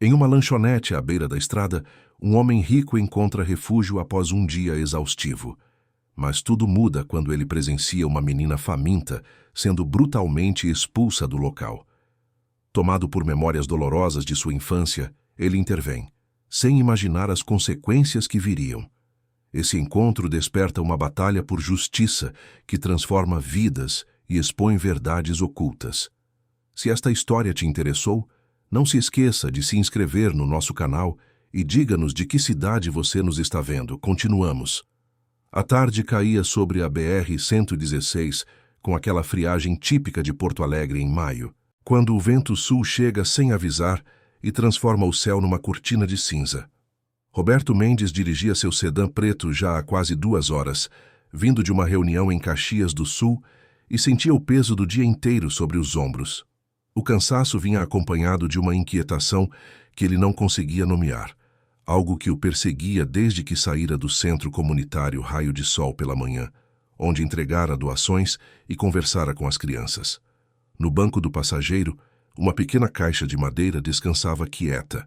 Em uma lanchonete à beira da estrada, um homem rico encontra refúgio após um dia exaustivo. Mas tudo muda quando ele presencia uma menina faminta sendo brutalmente expulsa do local. Tomado por memórias dolorosas de sua infância, ele intervém, sem imaginar as consequências que viriam. Esse encontro desperta uma batalha por justiça que transforma vidas e expõe verdades ocultas. Se esta história te interessou, não se esqueça de se inscrever no nosso canal e diga-nos de que cidade você nos está vendo. Continuamos. A tarde caía sobre a BR-116 com aquela friagem típica de Porto Alegre em maio, quando o vento sul chega sem avisar e transforma o céu numa cortina de cinza. Roberto Mendes dirigia seu sedã preto já há quase 2 horas, vindo de uma reunião em Caxias do Sul, e sentia o peso do dia inteiro sobre os ombros. O cansaço vinha acompanhado de uma inquietação que ele não conseguia nomear, algo que o perseguia desde que saíra do centro comunitário Raio de Sol pela manhã, onde entregara doações e conversara com as crianças. No banco do passageiro, uma pequena caixa de madeira descansava quieta,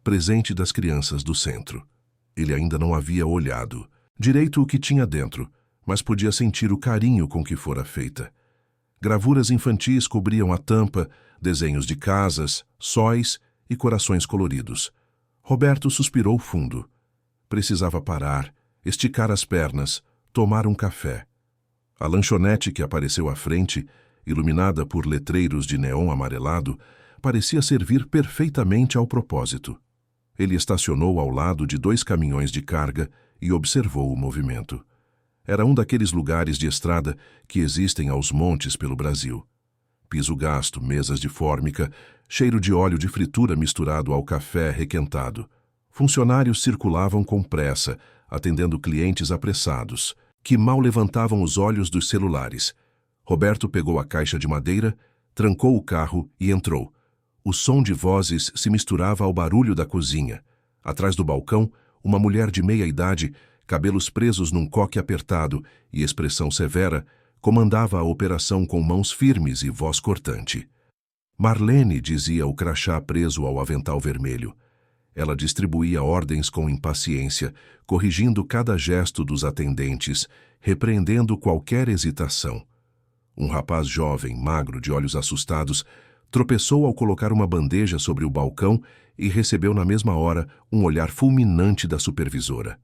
presente das crianças do centro. Ele ainda não havia olhado direito o que tinha dentro, mas podia sentir o carinho com que fora feita. Gravuras infantis cobriam a tampa, desenhos de casas, sóis e corações coloridos. Roberto suspirou fundo. Precisava parar, esticar as pernas, tomar um café. A lanchonete que apareceu à frente, iluminada por letreiros de neon amarelado, parecia servir perfeitamente ao propósito. Ele estacionou ao lado de 2 caminhões de carga e observou o movimento. Era um daqueles lugares de estrada que existem aos montes pelo Brasil. Piso gasto, mesas de fórmica, cheiro de óleo de fritura misturado ao café requentado. Funcionários circulavam com pressa, atendendo clientes apressados, que mal levantavam os olhos dos celulares. Roberto pegou a caixa de madeira, trancou o carro e entrou. O som de vozes se misturava ao barulho da cozinha. Atrás do balcão, uma mulher de meia-idade, cabelos presos num coque apertado e expressão severa, comandava a operação com mãos firmes e voz cortante. Marlene, dizia o crachá preso ao avental vermelho. Ela distribuía ordens com impaciência, corrigindo cada gesto dos atendentes, repreendendo qualquer hesitação. Um rapaz jovem, magro, de olhos assustados, tropeçou ao colocar uma bandeja sobre o balcão e recebeu na mesma hora um olhar fulminante da supervisora.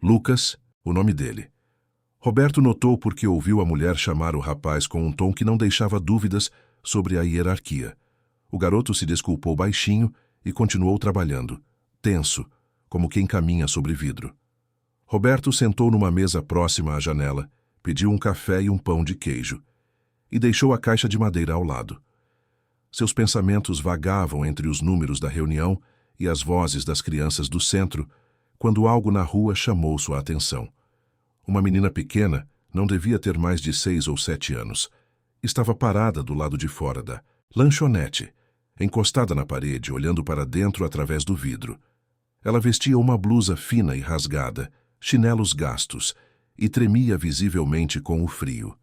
Lucas, o nome dele. Roberto notou porque ouviu a mulher chamar o rapaz com um tom que não deixava dúvidas sobre a hierarquia. O garoto se desculpou baixinho e continuou trabalhando, tenso, como quem caminha sobre vidro. Roberto sentou numa mesa próxima à janela, pediu um café e um pão de queijo, e deixou a caixa de madeira ao lado. Seus pensamentos vagavam entre os números da reunião e as vozes das crianças do centro, quando algo na rua chamou sua atenção. Uma menina pequena, não devia ter mais de 6 ou 7 anos, estava parada do lado de fora da lanchonete, encostada na parede, olhando para dentro através do vidro. Ela vestia uma blusa fina e rasgada, chinelos gastos, e tremia visivelmente com o frio.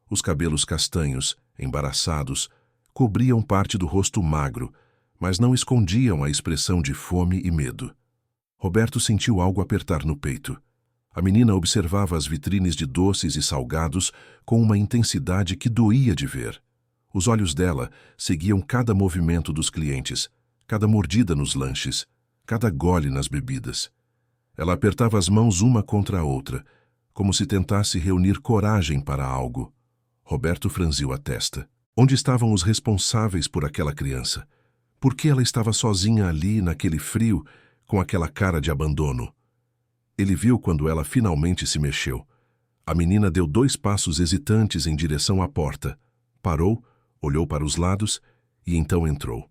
Os cabelos castanhos, embaraçados, cobriam parte do rosto magro, mas não escondiam a expressão de fome e medo. Roberto sentiu algo apertar no peito. A menina observava as vitrines de doces e salgados com uma intensidade que doía de ver. Os olhos dela seguiam cada movimento dos clientes, cada mordida nos lanches, cada gole nas bebidas. Ela apertava as mãos uma contra a outra, como se tentasse reunir coragem para algo. Roberto franziu a testa. Onde estavam os responsáveis por aquela criança? Por que ela estava sozinha ali, naquele frio, com aquela cara de abandono? Ele viu quando ela finalmente se mexeu. A menina deu 2 passos hesitantes em direção à porta. Parou, olhou para os lados e então entrou.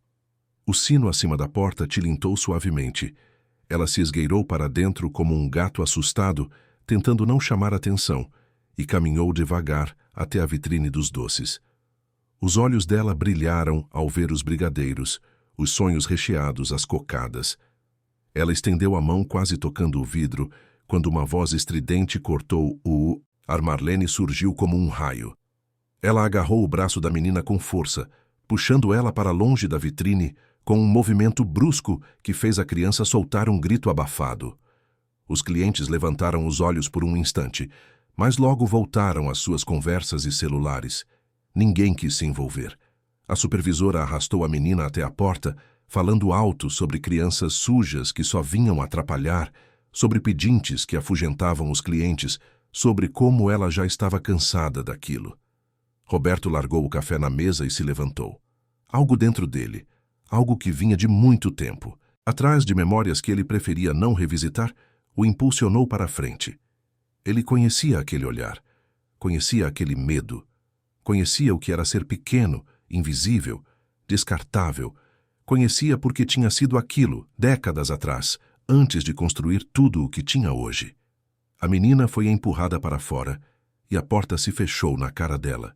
O sino acima da porta tilintou suavemente. Ela se esgueirou para dentro como um gato assustado, tentando não chamar atenção, e caminhou devagar até a vitrine dos doces. Os olhos dela brilharam ao ver os brigadeiros, os sonhos recheados, as cocadas. Ela estendeu a mão quase tocando o vidro, quando uma voz estridente cortou o ar. Marlene surgiu como um raio. Ela agarrou o braço da menina com força, puxando ela para longe da vitrine, com um movimento brusco que fez a criança soltar um grito abafado. Os clientes levantaram os olhos por um instante, mas logo voltaram às suas conversas e celulares. Ninguém quis se envolver. A supervisora arrastou a menina até a porta, falando alto sobre crianças sujas que só vinham atrapalhar, sobre pedintes que afugentavam os clientes, sobre como ela já estava cansada daquilo. Roberto largou o café na mesa e se levantou. Algo dentro dele, algo que vinha de muito tempo, atrás de memórias que ele preferia não revisitar, o impulsionou para a frente. Ele conhecia aquele olhar, conhecia aquele medo, conhecia o que era ser pequeno, invisível, descartável, conhecia porque tinha sido aquilo, décadas atrás, antes de construir tudo o que tinha hoje. A menina foi empurrada para fora e a porta se fechou na cara dela.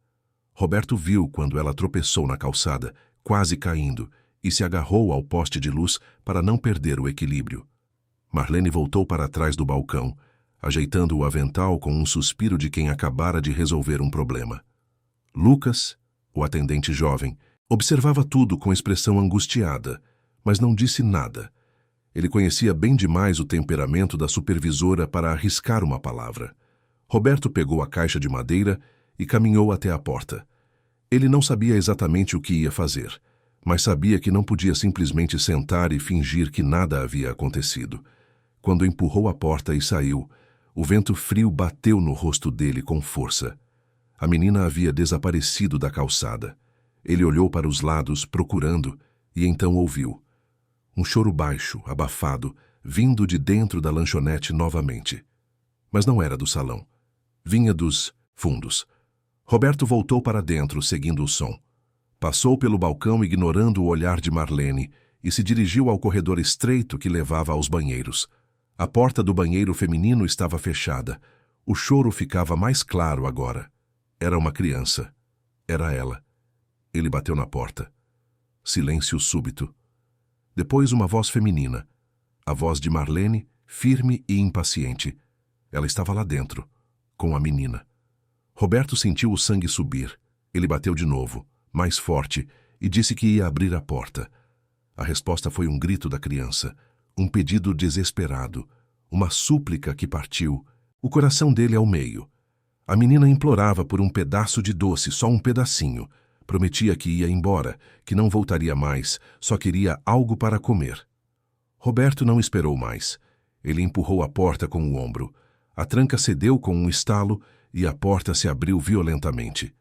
Roberto viu quando ela tropeçou na calçada, quase caindo, e se agarrou ao poste de luz para não perder o equilíbrio. Marlene voltou para trás do balcão, ajeitando o avental com um suspiro de quem acabara de resolver um problema. Lucas, o atendente jovem, observava tudo com expressão angustiada, mas não disse nada. Ele conhecia bem demais o temperamento da supervisora para arriscar uma palavra. Roberto pegou a caixa de madeira e caminhou até a porta. Ele não sabia exatamente o que ia fazer, mas sabia que não podia simplesmente sentar e fingir que nada havia acontecido. Quando empurrou a porta e saiu, o vento frio bateu no rosto dele com força. A menina havia desaparecido da calçada. Ele olhou para os lados, procurando, e então ouviu. Um choro baixo, abafado, vindo de dentro da lanchonete novamente. Mas não era do salão. Vinha dos fundos. Roberto voltou para dentro, seguindo o som. Passou pelo balcão ignorando o olhar de Marlene e se dirigiu ao corredor estreito que levava aos banheiros. A porta do banheiro feminino estava fechada. O choro ficava mais claro agora. Era uma criança. Era ela. Ele bateu na porta. Silêncio súbito. Depois uma voz feminina. A voz de Marlene, firme e impaciente. Ela estava lá dentro, com a menina. Roberto sentiu o sangue subir. Ele bateu de novo, mais forte, e disse que ia abrir a porta. A resposta foi um grito da criança, um pedido desesperado, uma súplica que partiu, o coração dele ao meio. A menina implorava por um pedaço de doce, só um pedacinho. Prometia que ia embora, que não voltaria mais, só queria algo para comer. Roberto não esperou mais. Ele empurrou a porta com o ombro. A tranca cedeu com um estalo e a porta se abriu violentamente.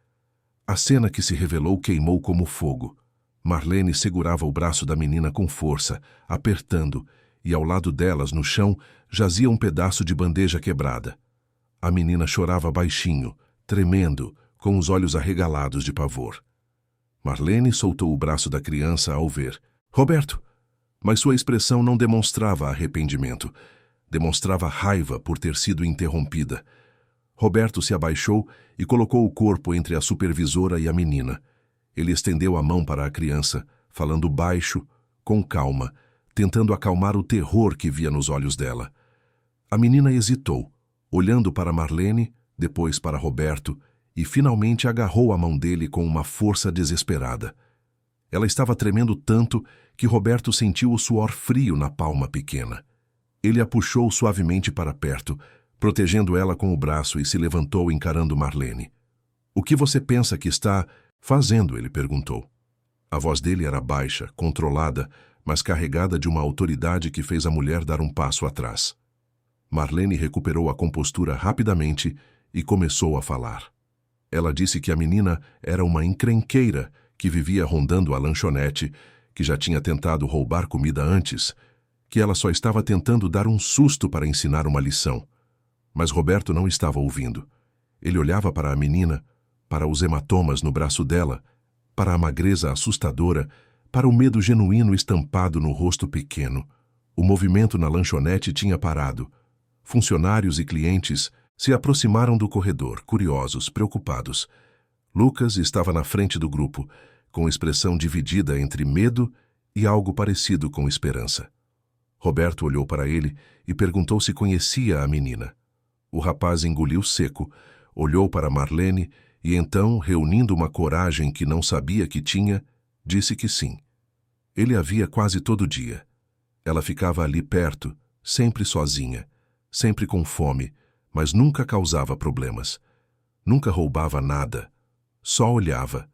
A cena que se revelou queimou como fogo. Marlene segurava o braço da menina com força, apertando, e ao lado delas, no chão, jazia um pedaço de bandeja quebrada. A menina chorava baixinho, tremendo, com os olhos arregalados de pavor. Marlene soltou o braço da criança ao ver. Roberto! Mas sua expressão não demonstrava arrependimento. Demonstrava raiva por ter sido interrompida. Roberto se abaixou e colocou o corpo entre a supervisora e a menina. Ele estendeu a mão para a criança, falando baixo, com calma, tentando acalmar o terror que via nos olhos dela. A menina hesitou, olhando para Marlene, depois para Roberto, e finalmente agarrou a mão dele com uma força desesperada. Ela estava tremendo tanto que Roberto sentiu o suor frio na palma pequena. Ele a puxou suavemente para perto, protegendo ela com o braço, e se levantou encarando Marlene. O que você pensa que está fazendo? Ele perguntou. A voz dele era baixa, controlada, mas carregada de uma autoridade que fez a mulher dar um passo atrás. Marlene recuperou a compostura rapidamente e começou a falar. Ela disse que a menina era uma encrenqueira que vivia rondando a lanchonete, que já tinha tentado roubar comida antes, que ela só estava tentando dar um susto para ensinar uma lição. Mas Roberto não estava ouvindo. Ele olhava para a menina, para os hematomas no braço dela, para a magreza assustadora, para o medo genuíno estampado no rosto pequeno. O movimento na lanchonete tinha parado. Funcionários e clientes se aproximaram do corredor, curiosos, preocupados. Lucas estava na frente do grupo, com expressão dividida entre medo e algo parecido com esperança. Roberto olhou para ele e perguntou se conhecia a menina. O rapaz engoliu seco, olhou para Marlene e então, reunindo uma coragem que não sabia que tinha, disse que sim. Ele a via quase todo dia. Ela ficava ali perto, sempre sozinha, sempre com fome, mas nunca causava problemas. Nunca roubava nada. Só olhava.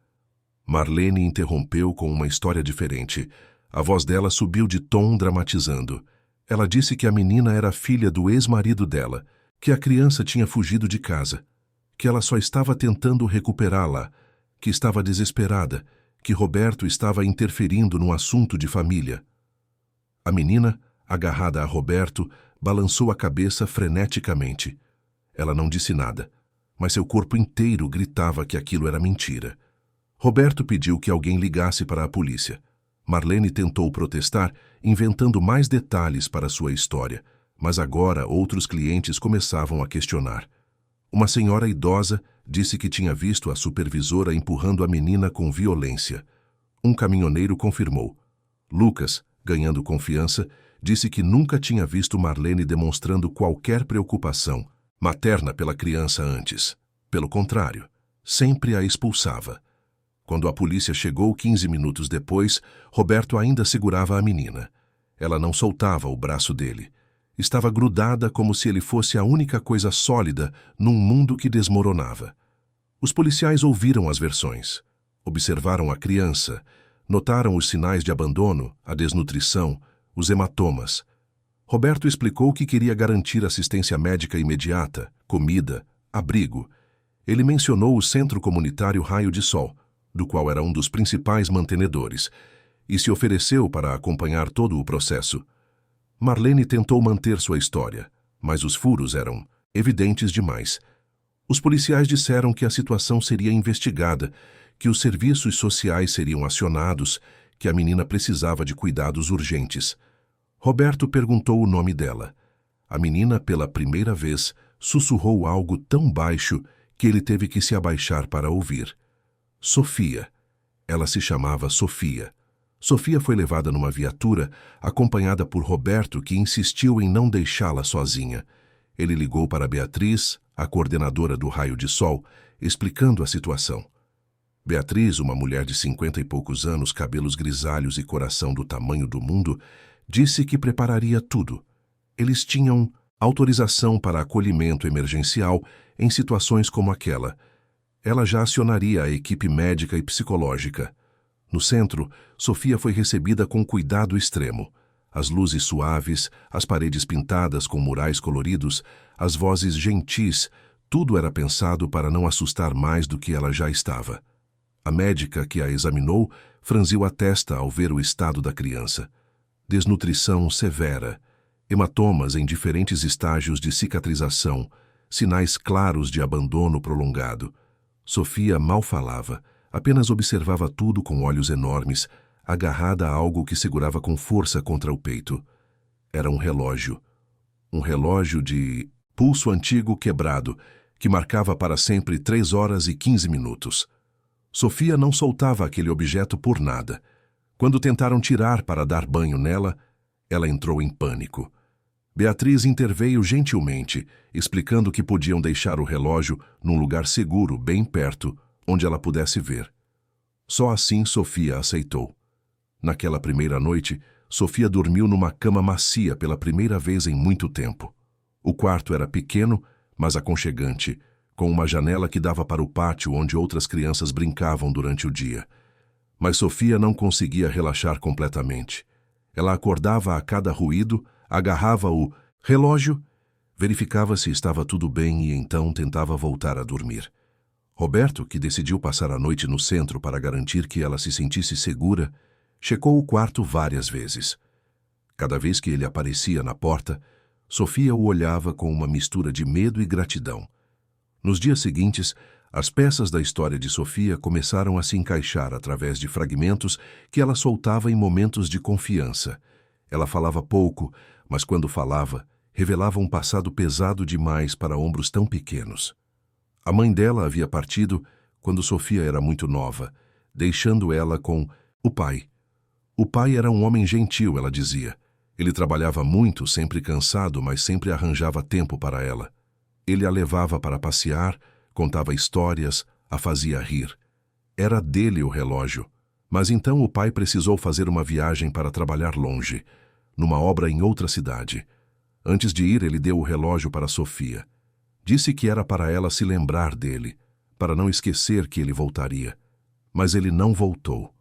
Marlene interrompeu com uma história diferente. A voz dela subiu de tom, dramatizando. Ela disse que a menina era filha do ex-marido dela, que a criança tinha fugido de casa, que ela só estava tentando recuperá-la, que estava desesperada, que Roberto estava interferindo num assunto de família. A menina, agarrada a Roberto, balançou a cabeça freneticamente. Ela não disse nada, mas seu corpo inteiro gritava que aquilo era mentira. Roberto pediu que alguém ligasse para a polícia. Marlene tentou protestar, inventando mais detalhes para sua história, mas agora outros clientes começavam a questionar. Uma senhora idosa disse que tinha visto a supervisora empurrando a menina com violência. Um caminhoneiro confirmou. Lucas, ganhando confiança, disse que nunca tinha visto Marlene demonstrando qualquer preocupação materna pela criança antes. Pelo contrário, sempre a expulsava. Quando a polícia chegou 15 minutos depois, Roberto ainda segurava a menina. Ela não soltava o braço dele. Estava grudada como se ele fosse a única coisa sólida num mundo que desmoronava. Os policiais ouviram as versões. Observaram a criança. Notaram os sinais de abandono, a desnutrição, os hematomas. Roberto explicou que queria garantir assistência médica imediata, comida, abrigo. Ele mencionou o Centro Comunitário Raio de Sol, do qual era um dos principais mantenedores, e se ofereceu para acompanhar todo o processo. Marlene tentou manter sua história, mas os furos eram evidentes demais. Os policiais disseram que a situação seria investigada, que os serviços sociais seriam acionados, que a menina precisava de cuidados urgentes. Roberto perguntou o nome dela. A menina, pela primeira vez, sussurrou algo tão baixo que ele teve que se abaixar para ouvir. Sofia. Ela se chamava Sofia. Sofia foi levada numa viatura, acompanhada por Roberto, que insistiu em não deixá-la sozinha. Ele ligou para Beatriz, a coordenadora do Raio de Sol, explicando a situação. Beatriz, uma mulher de 50 e poucos anos, cabelos grisalhos e coração do tamanho do mundo, disse que prepararia tudo. Eles tinham autorização para acolhimento emergencial em situações como aquela. Ela já acionaria a equipe médica e psicológica. No centro, Sofia foi recebida com cuidado extremo. As luzes suaves, as paredes pintadas com murais coloridos, as vozes gentis, tudo era pensado para não assustar mais do que ela já estava. A médica que a examinou franziu a testa ao ver o estado da criança. Desnutrição severa, hematomas em diferentes estágios de cicatrização, sinais claros de abandono prolongado. Sofia mal falava, apenas observava tudo com olhos enormes, agarrada a algo que segurava com força contra o peito. Era um relógio de pulso antigo quebrado, que marcava para sempre 3 horas e 15 minutos. Sofia não soltava aquele objeto por nada. Quando tentaram tirar para dar banho nela, ela entrou em pânico. Beatriz interveio gentilmente, explicando que podiam deixar o relógio num lugar seguro, bem perto, onde ela pudesse ver. Só assim Sofia aceitou. Naquela primeira noite, Sofia dormiu numa cama macia pela primeira vez em muito tempo. O quarto era pequeno, mas aconchegante, com uma janela que dava para o pátio onde outras crianças brincavam durante o dia. Mas Sofia não conseguia relaxar completamente. Ela acordava a cada ruído, agarrava o relógio, verificava se estava tudo bem e então tentava voltar a dormir. Roberto, que decidiu passar a noite no centro para garantir que ela se sentisse segura, checou o quarto várias vezes. Cada vez que ele aparecia na porta, Sofia o olhava com uma mistura de medo e gratidão. Nos dias seguintes, as peças da história de Sofia começaram a se encaixar através de fragmentos que ela soltava em momentos de confiança. Ela falava pouco, mas quando falava, revelava um passado pesado demais para ombros tão pequenos. A mãe dela havia partido quando Sofia era muito nova, deixando ela com o pai. O pai era um homem gentil, ela dizia. Ele trabalhava muito, sempre cansado, mas sempre arranjava tempo para ela. Ele a levava para passear, contava histórias, a fazia rir. Era dele o relógio, Mas então o pai precisou fazer uma viagem para trabalhar longe, numa obra em outra cidade. Antes de ir, ele deu o relógio para Sofia. Disse que era para ela se lembrar dele, para não esquecer que ele voltaria. Mas ele não voltou.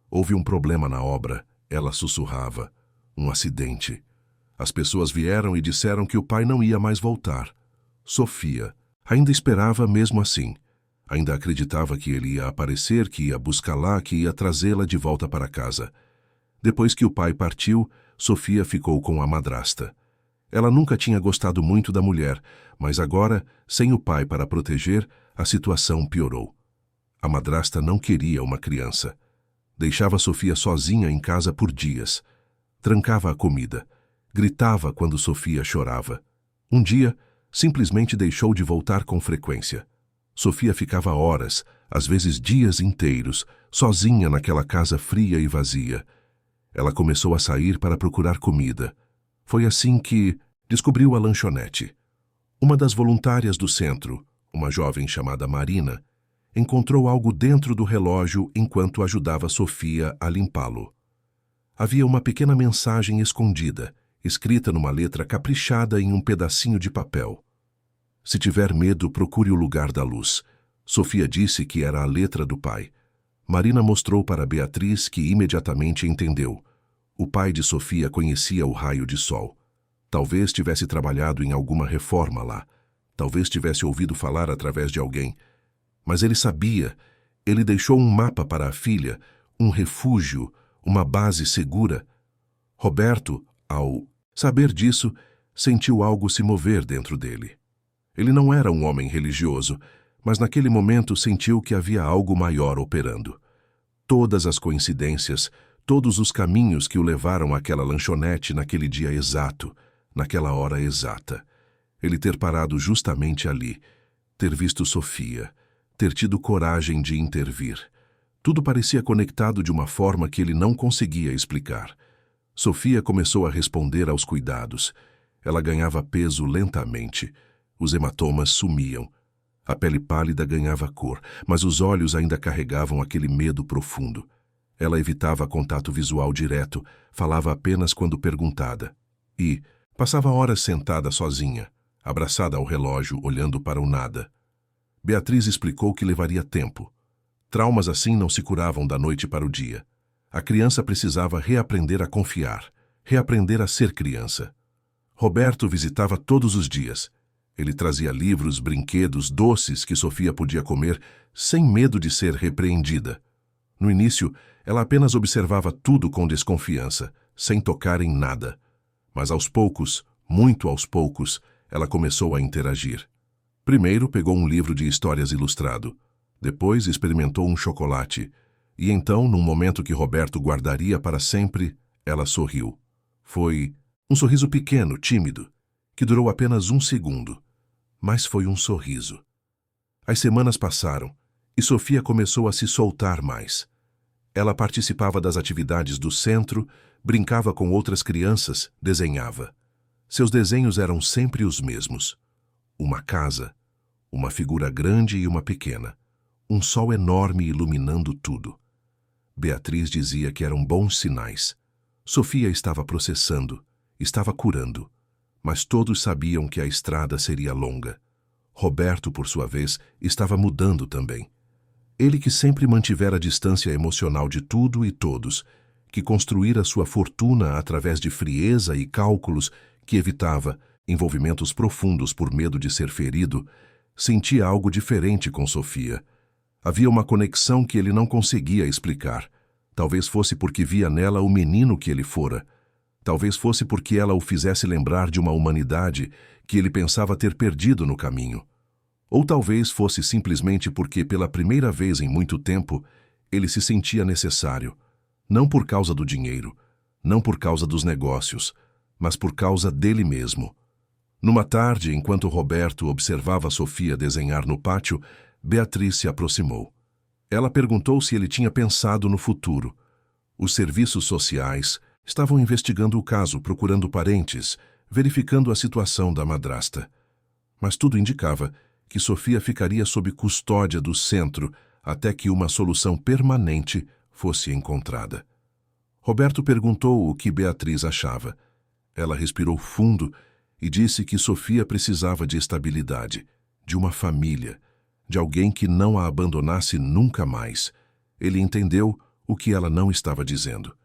Houve um problema na obra, ela sussurrava. Um acidente. As pessoas vieram e disseram que o pai não ia mais voltar. Sofia ainda esperava mesmo assim. Ainda acreditava que ele ia aparecer, que ia buscá-la, que ia trazê-la de volta para casa. Depois que o pai partiu, Sofia ficou com a madrasta. Ela nunca tinha gostado muito da mulher, mas agora, sem o pai para proteger, a situação piorou. A madrasta não queria uma criança. Deixava Sofia sozinha em casa por dias. Trancava a comida. Gritava quando Sofia chorava. Um dia, simplesmente deixou de voltar com frequência. Sofia ficava horas, às vezes dias inteiros, sozinha naquela casa fria e vazia. Ela começou a sair para procurar comida. Foi assim que descobriu a lanchonete. Uma das voluntárias do centro, uma jovem chamada Marina, encontrou algo dentro do relógio enquanto ajudava Sofia a limpá-lo. Havia uma pequena mensagem escondida, escrita numa letra caprichada em um pedacinho de papel. Se tiver medo, procure o lugar da luz. Sofia disse que era a letra do pai. Marina mostrou para Beatriz, que imediatamente entendeu. O pai de Sofia conhecia o raio de sol. Talvez tivesse trabalhado em alguma reforma lá. Talvez tivesse ouvido falar através de alguém. Mas ele sabia. Ele deixou um mapa para a filha, um refúgio, uma base segura. Roberto, ao saber disso, sentiu algo se mover dentro dele. Ele não era um homem religioso, mas naquele momento sentiu que havia algo maior operando. Todas as coincidências, todos os caminhos que o levaram àquela lanchonete naquele dia exato, naquela hora exata. Ele ter parado justamente ali, ter visto Sofia, ter tido coragem de intervir. Tudo parecia conectado de uma forma que ele não conseguia explicar. Sofia começou a responder aos cuidados. Ela ganhava peso lentamente. Os hematomas sumiam. A pele pálida ganhava cor, mas os olhos ainda carregavam aquele medo profundo. Ela evitava contato visual direto, falava apenas quando perguntada. E passava horas sentada sozinha, abraçada ao relógio, olhando para o nada. Beatriz explicou que levaria tempo. Traumas assim não se curavam da noite para o dia. A criança precisava reaprender a confiar, reaprender a ser criança. Roberto visitava todos os dias. Ele trazia livros, brinquedos, doces que Sofia podia comer sem medo de ser repreendida. No início, ela apenas observava tudo com desconfiança, sem tocar em nada. Mas aos poucos, muito aos poucos, ela começou a interagir. Primeiro pegou um livro de histórias ilustrado. Depois experimentou um chocolate. E então, num momento que Roberto guardaria para sempre, ela sorriu. Foi um sorriso pequeno, tímido, que durou apenas 1 segundo. Mas foi um sorriso. As semanas passaram e Sofia começou a se soltar mais. Ela participava das atividades do centro, brincava com outras crianças, desenhava. Seus desenhos eram sempre os mesmos. Uma casa, uma figura grande e uma pequena, um sol enorme iluminando tudo. Beatriz dizia que eram bons sinais. Sofia estava processando, estava curando. Mas todos sabiam que a estrada seria longa. Roberto, por sua vez, estava mudando também. Ele que sempre mantivera a distância emocional de tudo e todos, que construíra sua fortuna através de frieza e cálculos, que evitava envolvimentos profundos por medo de ser ferido, sentia algo diferente com Sofia. Havia uma conexão que ele não conseguia explicar. Talvez fosse porque via nela o menino que ele fora. Talvez fosse porque ela o fizesse lembrar de uma humanidade que ele pensava ter perdido no caminho. Ou talvez fosse simplesmente porque, pela primeira vez em muito tempo, ele se sentia necessário. Não por causa do dinheiro, não por causa dos negócios, mas por causa dele mesmo. Numa tarde, enquanto Roberto observava Sofia desenhar no pátio, Beatriz se aproximou. Ela perguntou se ele tinha pensado no futuro. Os serviços sociais estavam investigando o caso, procurando parentes, verificando a situação da madrasta. Mas tudo indicava que Sofia ficaria sob custódia do centro até que uma solução permanente fosse encontrada. Roberto perguntou o que Beatriz achava. Ela respirou fundo e disse que Sofia precisava de estabilidade, de uma família, de alguém que não a abandonasse nunca mais. Ele entendeu o que ela não estava dizendo.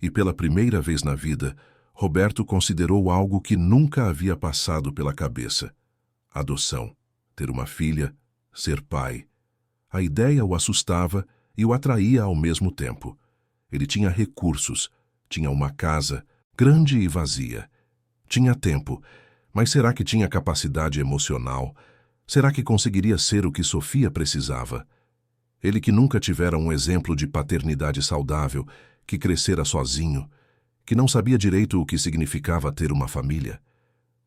E pela primeira vez na vida, Roberto considerou algo que nunca havia passado pela cabeça: adoção, ter uma filha, ser pai. A ideia o assustava e o atraía ao mesmo tempo. Ele tinha recursos, tinha uma casa, grande e vazia. Tinha tempo, mas será que tinha capacidade emocional? Será que conseguiria ser o que Sofia precisava? Ele que nunca tivera um exemplo de paternidade saudável, que crescera sozinho, que não sabia direito o que significava ter uma família.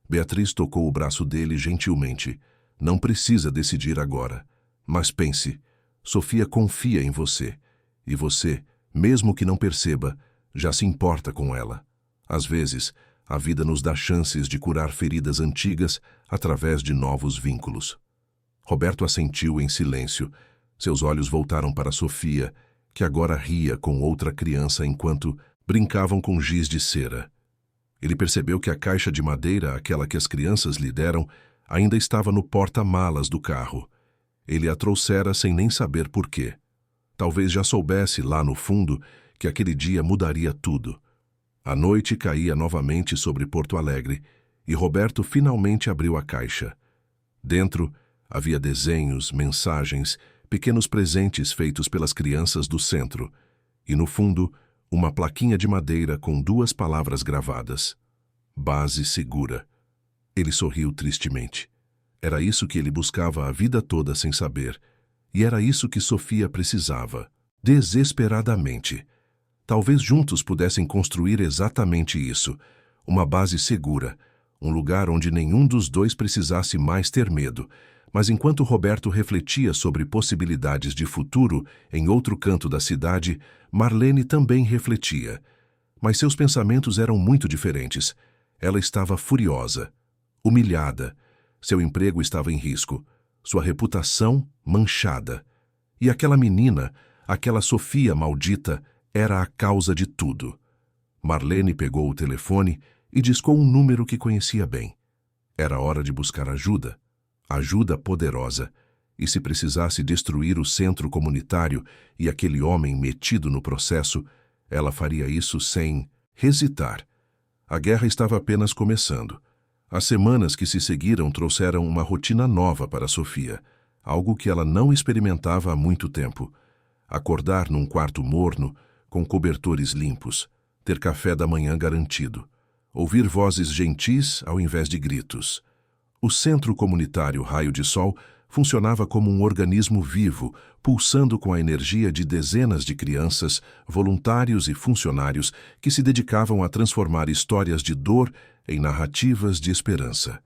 Beatriz tocou o braço dele gentilmente. Não precisa decidir agora. Mas pense, Sofia confia em você. E você, mesmo que não perceba, já se importa com ela. Às vezes, a vida nos dá chances de curar feridas antigas através de novos vínculos. Roberto assentiu em silêncio. Seus olhos voltaram para Sofia, que agora ria com outra criança enquanto brincavam com giz de cera. Ele percebeu que a caixa de madeira, aquela que as crianças lhe deram, ainda estava no porta-malas do carro. Ele a trouxera sem nem saber por quê. Talvez já soubesse lá no fundo que aquele dia mudaria tudo. A noite caía novamente sobre Porto Alegre e Roberto finalmente abriu a caixa. Dentro havia desenhos, mensagens, pequenos presentes feitos pelas crianças do centro e, no fundo, uma plaquinha de madeira com 2 palavras gravadas: Base Segura. Ele sorriu tristemente. Era isso que ele buscava a vida toda sem saber, e era isso que Sofia precisava, desesperadamente. Talvez juntos pudessem construir exatamente isso, uma base segura, um lugar onde nenhum dos dois precisasse mais ter medo. Mas enquanto Roberto refletia sobre possibilidades de futuro em outro canto da cidade, Marlene também refletia. Mas seus pensamentos eram muito diferentes. Ela estava furiosa, humilhada. Seu emprego estava em risco, sua reputação manchada. E aquela menina, aquela Sofia maldita, era a causa de tudo. Marlene pegou o telefone e discou um número que conhecia bem. Era hora de buscar ajuda. Ajuda poderosa, e se precisasse destruir o centro comunitário e aquele homem metido no processo, ela faria isso sem hesitar. A guerra estava apenas começando. As semanas que se seguiram trouxeram uma rotina nova para Sofia, algo que ela não experimentava há muito tempo. Acordar num quarto morno, com cobertores limpos, ter café da manhã garantido, ouvir vozes gentis ao invés de gritos. O Centro Comunitário Raio de Sol funcionava como um organismo vivo, pulsando com a energia de dezenas de crianças, voluntários e funcionários que se dedicavam a transformar histórias de dor em narrativas de esperança.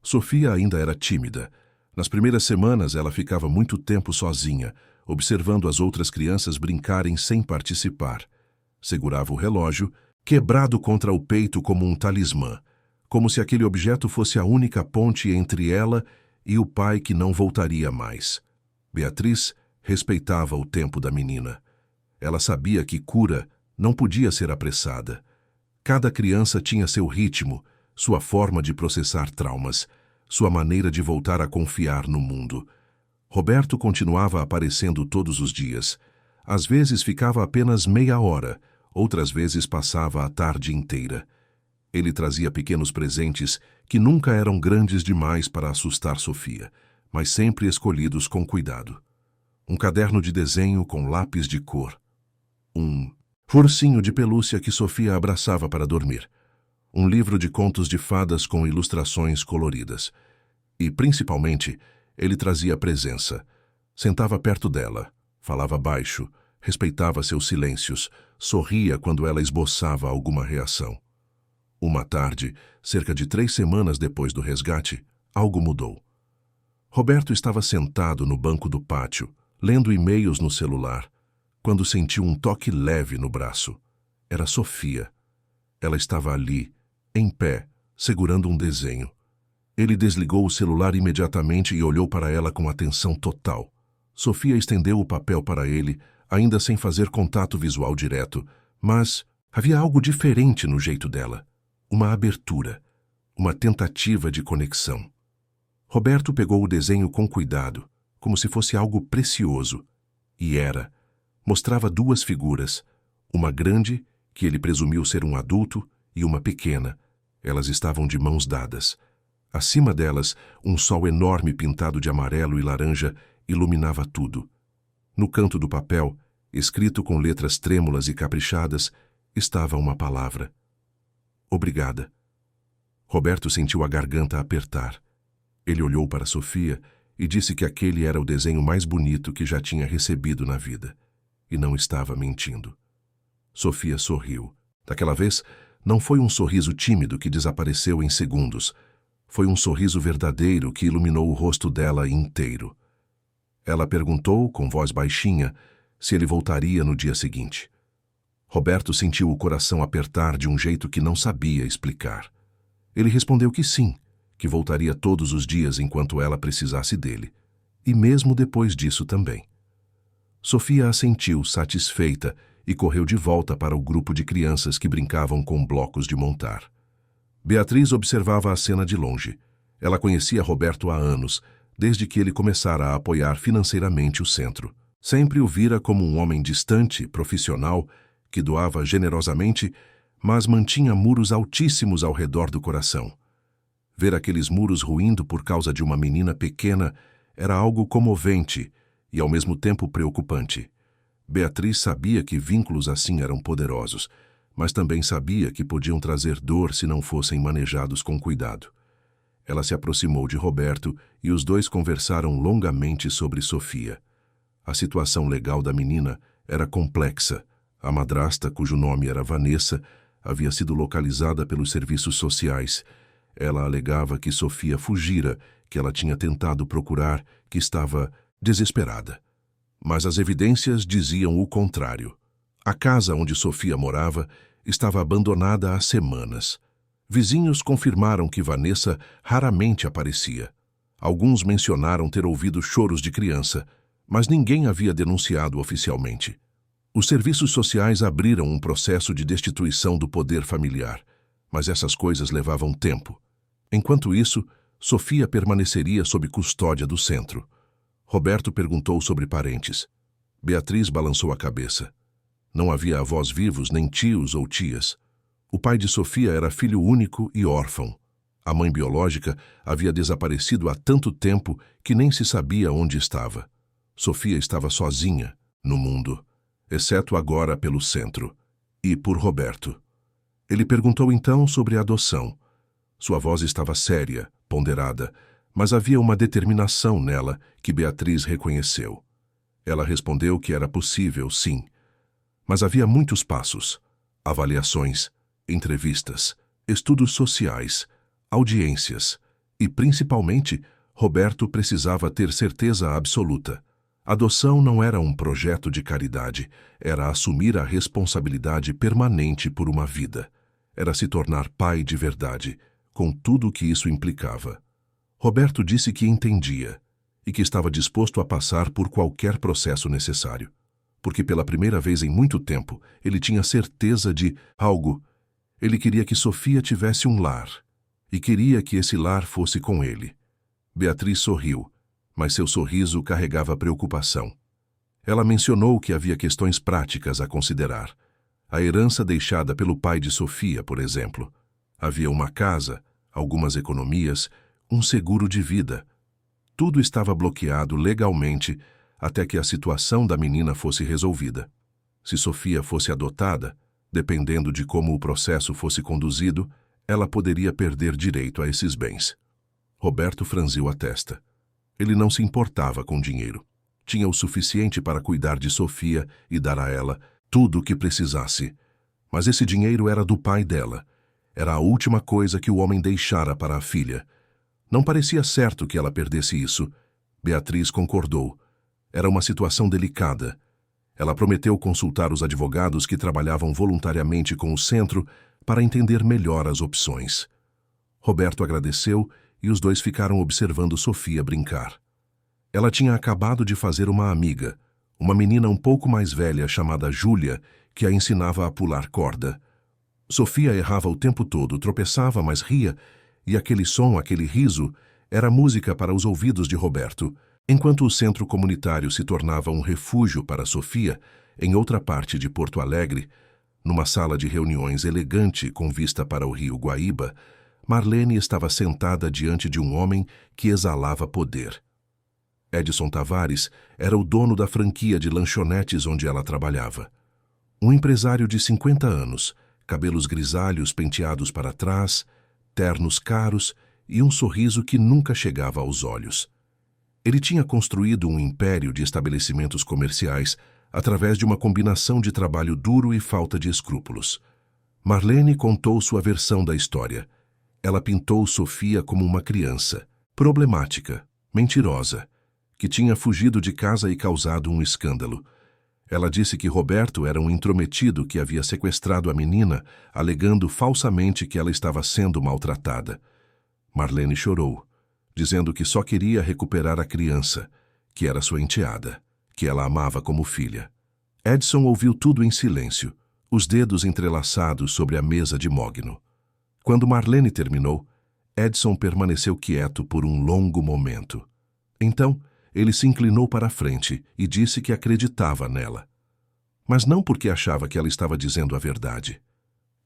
Sofia ainda era tímida. Nas primeiras semanas, ela ficava muito tempo sozinha, observando as outras crianças brincarem sem participar. Segurava o relógio, quebrado contra o peito como um talismã, como se aquele objeto fosse a única ponte entre ela e o pai que não voltaria mais. Beatriz respeitava o tempo da menina. Ela sabia que cura não podia ser apressada. Cada criança tinha seu ritmo, sua forma de processar traumas, sua maneira de voltar a confiar no mundo. Roberto continuava aparecendo todos os dias. Às vezes ficava apenas meia hora, outras vezes passava a tarde inteira. Ele trazia pequenos presentes que nunca eram grandes demais para assustar Sofia, mas sempre escolhidos com cuidado. Um caderno de desenho com lápis de cor. Um ursinho de pelúcia que Sofia abraçava para dormir. Um livro de contos de fadas com ilustrações coloridas. E, principalmente, ele trazia presença. Sentava perto dela, falava baixo, respeitava seus silêncios, sorria quando ela esboçava alguma reação. Uma tarde, cerca de 3 semanas depois do resgate, algo mudou. Roberto estava sentado no banco do pátio, lendo e-mails no celular, quando sentiu um toque leve no braço. Era Sofia. Ela estava ali, em pé, segurando um desenho. Ele desligou o celular imediatamente e olhou para ela com atenção total. Sofia estendeu o papel para ele, ainda sem fazer contato visual direto, mas havia algo diferente no jeito dela. Uma abertura, uma tentativa de conexão. Roberto pegou o desenho com cuidado, como se fosse algo precioso. E era. Mostrava duas figuras, uma grande, que ele presumiu ser um adulto, e uma pequena. Elas estavam de mãos dadas. Acima delas, um sol enorme pintado de amarelo e laranja iluminava tudo. No canto do papel, escrito com letras trêmulas e caprichadas, estava uma palavra. Obrigada. Roberto sentiu a garganta apertar. Ele olhou para Sofia e disse que aquele era o desenho mais bonito que já tinha recebido na vida. E não estava mentindo. Sofia sorriu. Daquela vez, não foi um sorriso tímido que desapareceu em segundos. Foi um sorriso verdadeiro que iluminou o rosto dela inteiro. Ela perguntou, com voz baixinha, se ele voltaria no dia seguinte. Roberto sentiu o coração apertar de um jeito que não sabia explicar. Ele respondeu que sim, que voltaria todos os dias enquanto ela precisasse dele, e mesmo depois disso também. Sofia assentiu, satisfeita, e correu de volta para o grupo de crianças que brincavam com blocos de montar. Beatriz observava a cena de longe. Ela conhecia Roberto há anos, desde que ele começara a apoiar financeiramente o centro. Sempre o vira como um homem distante, profissional, que doava generosamente, mas mantinha muros altíssimos ao redor do coração. Ver aqueles muros ruindo por causa de uma menina pequena era algo comovente e ao mesmo tempo preocupante. Beatriz sabia que vínculos assim eram poderosos, mas também sabia que podiam trazer dor se não fossem manejados com cuidado. Ela se aproximou de Roberto e os dois conversaram longamente sobre Sofia. A situação legal da menina era complexa. A madrasta, cujo nome era Vanessa, havia sido localizada pelos serviços sociais. Ela alegava que Sofia fugira, que ela tinha tentado procurar, que estava desesperada. Mas as evidências diziam o contrário. A casa onde Sofia morava estava abandonada há semanas. Vizinhos confirmaram que Vanessa raramente aparecia. Alguns mencionaram ter ouvido choros de criança, mas ninguém havia denunciado oficialmente. Os serviços sociais abriram um processo de destituição do poder familiar, mas essas coisas levavam tempo. Enquanto isso, Sofia permaneceria sob custódia do centro. Roberto perguntou sobre parentes. Beatriz balançou a cabeça. Não havia avós vivos, nem tios ou tias. O pai de Sofia era filho único e órfão. A mãe biológica havia desaparecido há tanto tempo que nem se sabia onde estava. Sofia estava sozinha no mundo, exceto agora pelo centro, e por Roberto. Ele perguntou então sobre a adoção. Sua voz estava séria, ponderada, mas havia uma determinação nela que Beatriz reconheceu. Ela respondeu que era possível, sim. Mas havia muitos passos: avaliações, entrevistas, estudos sociais, audiências e, principalmente, Roberto precisava ter certeza absoluta. Adoção não era um projeto de caridade, era assumir a responsabilidade permanente por uma vida. Era se tornar pai de verdade, com tudo o que isso implicava. Roberto disse que entendia e que estava disposto a passar por qualquer processo necessário, porque pela primeira vez em muito tempo ele tinha certeza de algo. Ele queria que Sofia tivesse um lar e queria que esse lar fosse com ele. Beatriz sorriu, mas seu sorriso carregava preocupação. Ela mencionou que havia questões práticas a considerar. A herança deixada pelo pai de Sofia, por exemplo. Havia uma casa, algumas economias, um seguro de vida. Tudo estava bloqueado legalmente até que a situação da menina fosse resolvida. Se Sofia fosse adotada, dependendo de como o processo fosse conduzido, ela poderia perder direito a esses bens. Roberto franziu a testa. Ele não se importava com dinheiro. Tinha o suficiente para cuidar de Sofia e dar a ela tudo o que precisasse. Mas esse dinheiro era do pai dela. Era a última coisa que o homem deixara para a filha. Não parecia certo que ela perdesse isso. Beatriz concordou. Era uma situação delicada. Ela prometeu consultar os advogados que trabalhavam voluntariamente com o centro para entender melhor as opções. Roberto agradeceu e os dois ficaram observando Sofia brincar. Ela tinha acabado de fazer uma amiga, uma menina um pouco mais velha chamada Júlia, que a ensinava a pular corda. Sofia errava o tempo todo, tropeçava, mas ria, e aquele som, aquele riso, era música para os ouvidos de Roberto. Enquanto o centro comunitário se tornava um refúgio para Sofia, em outra parte de Porto Alegre, numa sala de reuniões elegante com vista para o rio Guaíba, Marlene estava sentada diante de um homem que exalava poder. Edson Tavares era o dono da franquia de lanchonetes onde ela trabalhava. Um empresário de 50 anos, cabelos grisalhos penteados para trás, ternos caros e um sorriso que nunca chegava aos olhos. Ele tinha construído um império de estabelecimentos comerciais através de uma combinação de trabalho duro e falta de escrúpulos. Marlene contou sua versão da história. Ela pintou Sofia como uma criança, problemática, mentirosa, que tinha fugido de casa e causado um escândalo. Ela disse que Roberto era um intrometido que havia sequestrado a menina, alegando falsamente que ela estava sendo maltratada. Marlene chorou, dizendo que só queria recuperar a criança, que era sua enteada, que ela amava como filha. Edson ouviu tudo em silêncio, os dedos entrelaçados sobre a mesa de mogno. Quando Marlene terminou, Edson permaneceu quieto por um longo momento. Então, ele se inclinou para a frente e disse que acreditava nela. Mas não porque achava que ela estava dizendo a verdade.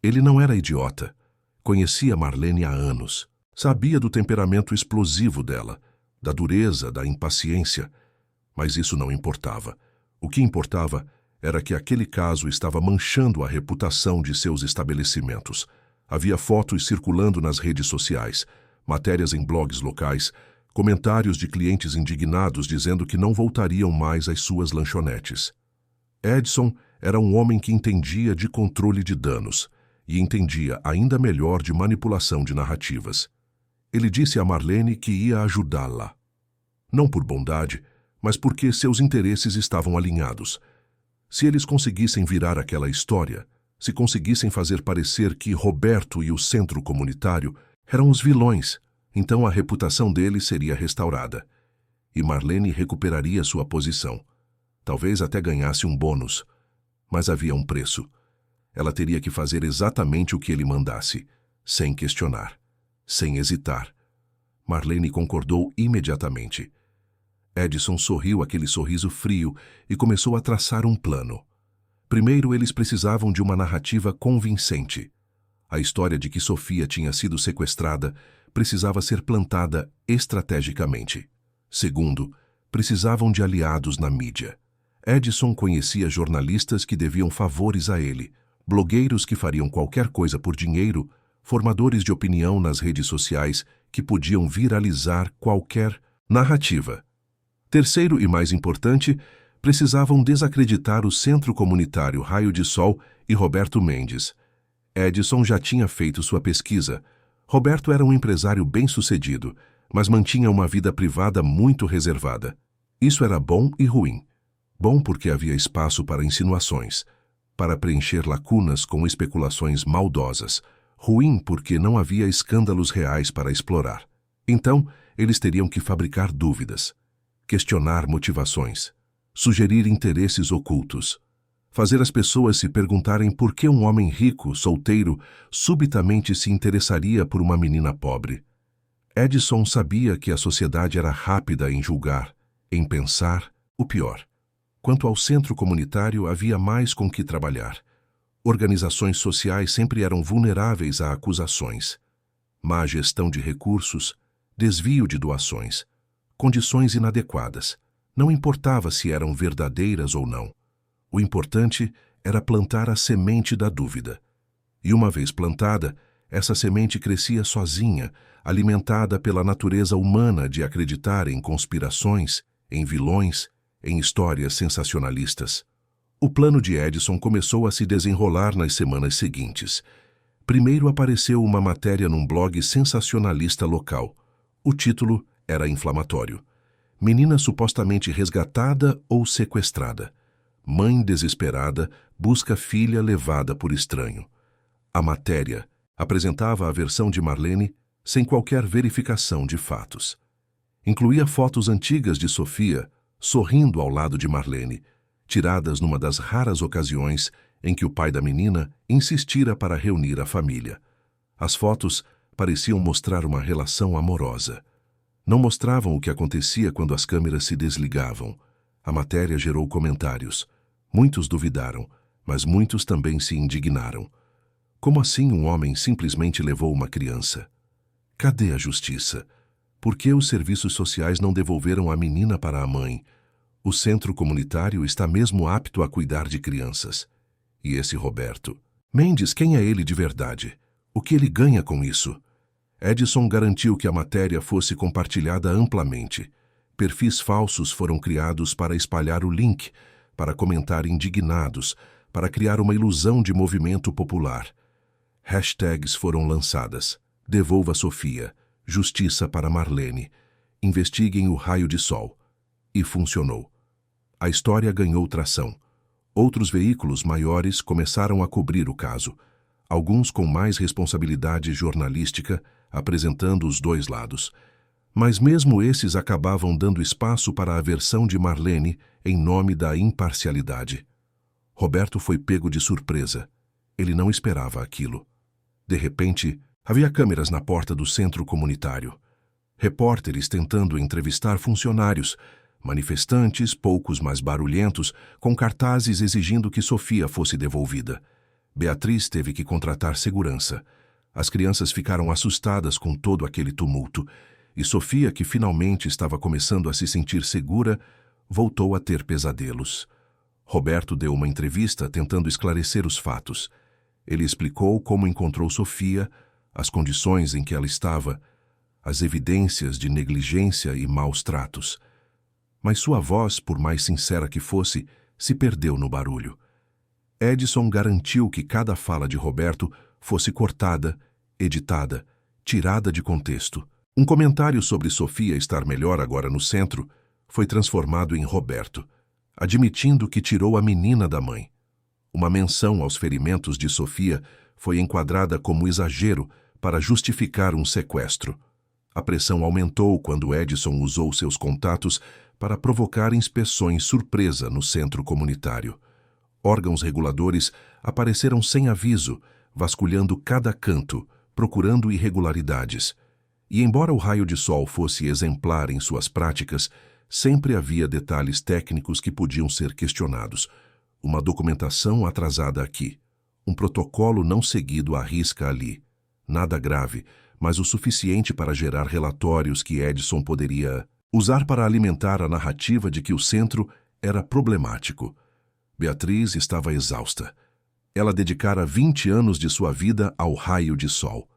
Ele não era idiota. Conhecia Marlene há anos. Sabia do temperamento explosivo dela, da dureza, da impaciência. Mas isso não importava. O que importava era que aquele caso estava manchando a reputação de seus estabelecimentos. Havia fotos circulando nas redes sociais, matérias em blogs locais, comentários de clientes indignados dizendo que não voltariam mais às suas lanchonetes. Edson era um homem que entendia de controle de danos e entendia ainda melhor de manipulação de narrativas. Ele disse a Marlene que ia ajudá-la. Não por bondade, mas porque seus interesses estavam alinhados. Se eles conseguissem virar aquela história, se conseguissem fazer parecer que Roberto e o centro comunitário eram os vilões, então a reputação dele seria restaurada. E Marlene recuperaria sua posição. Talvez até ganhasse um bônus. Mas havia um preço. Ela teria que fazer exatamente o que ele mandasse, sem questionar, sem hesitar. Marlene concordou imediatamente. Edson sorriu aquele sorriso frio e começou a traçar um plano. Primeiro, eles precisavam de uma narrativa convincente. A história de que Sofia tinha sido sequestrada precisava ser plantada estrategicamente. Segundo, precisavam de aliados na mídia. Edson conhecia jornalistas que deviam favores a ele, blogueiros que fariam qualquer coisa por dinheiro, formadores de opinião nas redes sociais que podiam viralizar qualquer narrativa. Terceiro e mais importante, precisavam desacreditar o Centro Comunitário Raio de Sol e Roberto Mendes. Edson já tinha feito sua pesquisa. Roberto era um empresário bem-sucedido, mas mantinha uma vida privada muito reservada. Isso era bom e ruim. Bom porque havia espaço para insinuações, para preencher lacunas com especulações maldosas. Ruim porque não havia escândalos reais para explorar. Então, eles teriam que fabricar dúvidas, questionar motivações, sugerir interesses ocultos, fazer as pessoas se perguntarem por que um homem rico, solteiro, subitamente se interessaria por uma menina pobre. Edson sabia que a sociedade era rápida em julgar, em pensar o pior. Quanto ao centro comunitário, havia mais com que trabalhar. Organizações sociais sempre eram vulneráveis a acusações. Má gestão de recursos, desvio de doações, condições inadequadas. Não importava se eram verdadeiras ou não. O importante era plantar a semente da dúvida. E uma vez plantada, essa semente crescia sozinha, alimentada pela natureza humana de acreditar em conspirações, em vilões, em histórias sensacionalistas. O plano de Edson começou a se desenrolar nas semanas seguintes. Primeiro apareceu uma matéria num blog sensacionalista local. O título era inflamatório. Menina supostamente resgatada ou sequestrada. Mãe desesperada busca filha levada por estranho. A matéria apresentava a versão de Marlene sem qualquer verificação de fatos. Incluía fotos antigas de Sofia, sorrindo ao lado de Marlene, tiradas numa das raras ocasiões em que o pai da menina insistira para reunir a família. As fotos pareciam mostrar uma relação amorosa. Não mostravam o que acontecia quando as câmeras se desligavam. A matéria gerou comentários. Muitos duvidaram, mas muitos também se indignaram. Como assim um homem simplesmente levou uma criança? Cadê a justiça? Por que os serviços sociais não devolveram a menina para a mãe? O centro comunitário está mesmo apto a cuidar de crianças. E esse Roberto? Mendes, quem é ele de verdade? O que ele ganha com isso? Edson garantiu que a matéria fosse compartilhada amplamente. Perfis falsos foram criados para espalhar o link, para comentar indignados, para criar uma ilusão de movimento popular. Hashtags foram lançadas. Devolva Sofia. Justiça para Marlene. Investiguem o raio de sol. E funcionou. A história ganhou tração. Outros veículos maiores começaram a cobrir o caso. Alguns com mais responsabilidade jornalística, apresentando os dois lados. Mas mesmo esses acabavam dando espaço para a versão de Marlene em nome da imparcialidade. Roberto foi pego de surpresa. Ele não esperava aquilo. De repente, havia câmeras na porta do centro comunitário. Repórteres tentando entrevistar funcionários, manifestantes, poucos mais barulhentos, com cartazes exigindo que Sofia fosse devolvida. Beatriz teve que contratar segurança. As crianças ficaram assustadas com todo aquele tumulto, e Sofia, que finalmente estava começando a se sentir segura, voltou a ter pesadelos. Roberto deu uma entrevista tentando esclarecer os fatos. Ele explicou como encontrou Sofia, as condições em que ela estava, as evidências de negligência e maus tratos. Mas sua voz, por mais sincera que fosse, se perdeu no barulho. Edson garantiu que cada fala de Roberto fosse cortada, editada, tirada de contexto. Um comentário sobre Sofia estar melhor agora no centro foi transformado em Roberto, admitindo que tirou a menina da mãe. Uma menção aos ferimentos de Sofia foi enquadrada como exagero para justificar um sequestro. A pressão aumentou quando Edson usou seus contatos para provocar inspeções surpresa no centro comunitário. Órgãos reguladores apareceram sem aviso, vasculhando cada canto, procurando irregularidades. E embora o raio de sol fosse exemplar em suas práticas, sempre havia detalhes técnicos que podiam ser questionados. Uma documentação atrasada aqui, um protocolo não seguido à risca ali. Nada grave, mas o suficiente para gerar relatórios que Edson poderia usar para alimentar a narrativa de que o centro era problemático. Beatriz estava exausta. Ela dedicara 20 anos de sua vida ao raio de sol.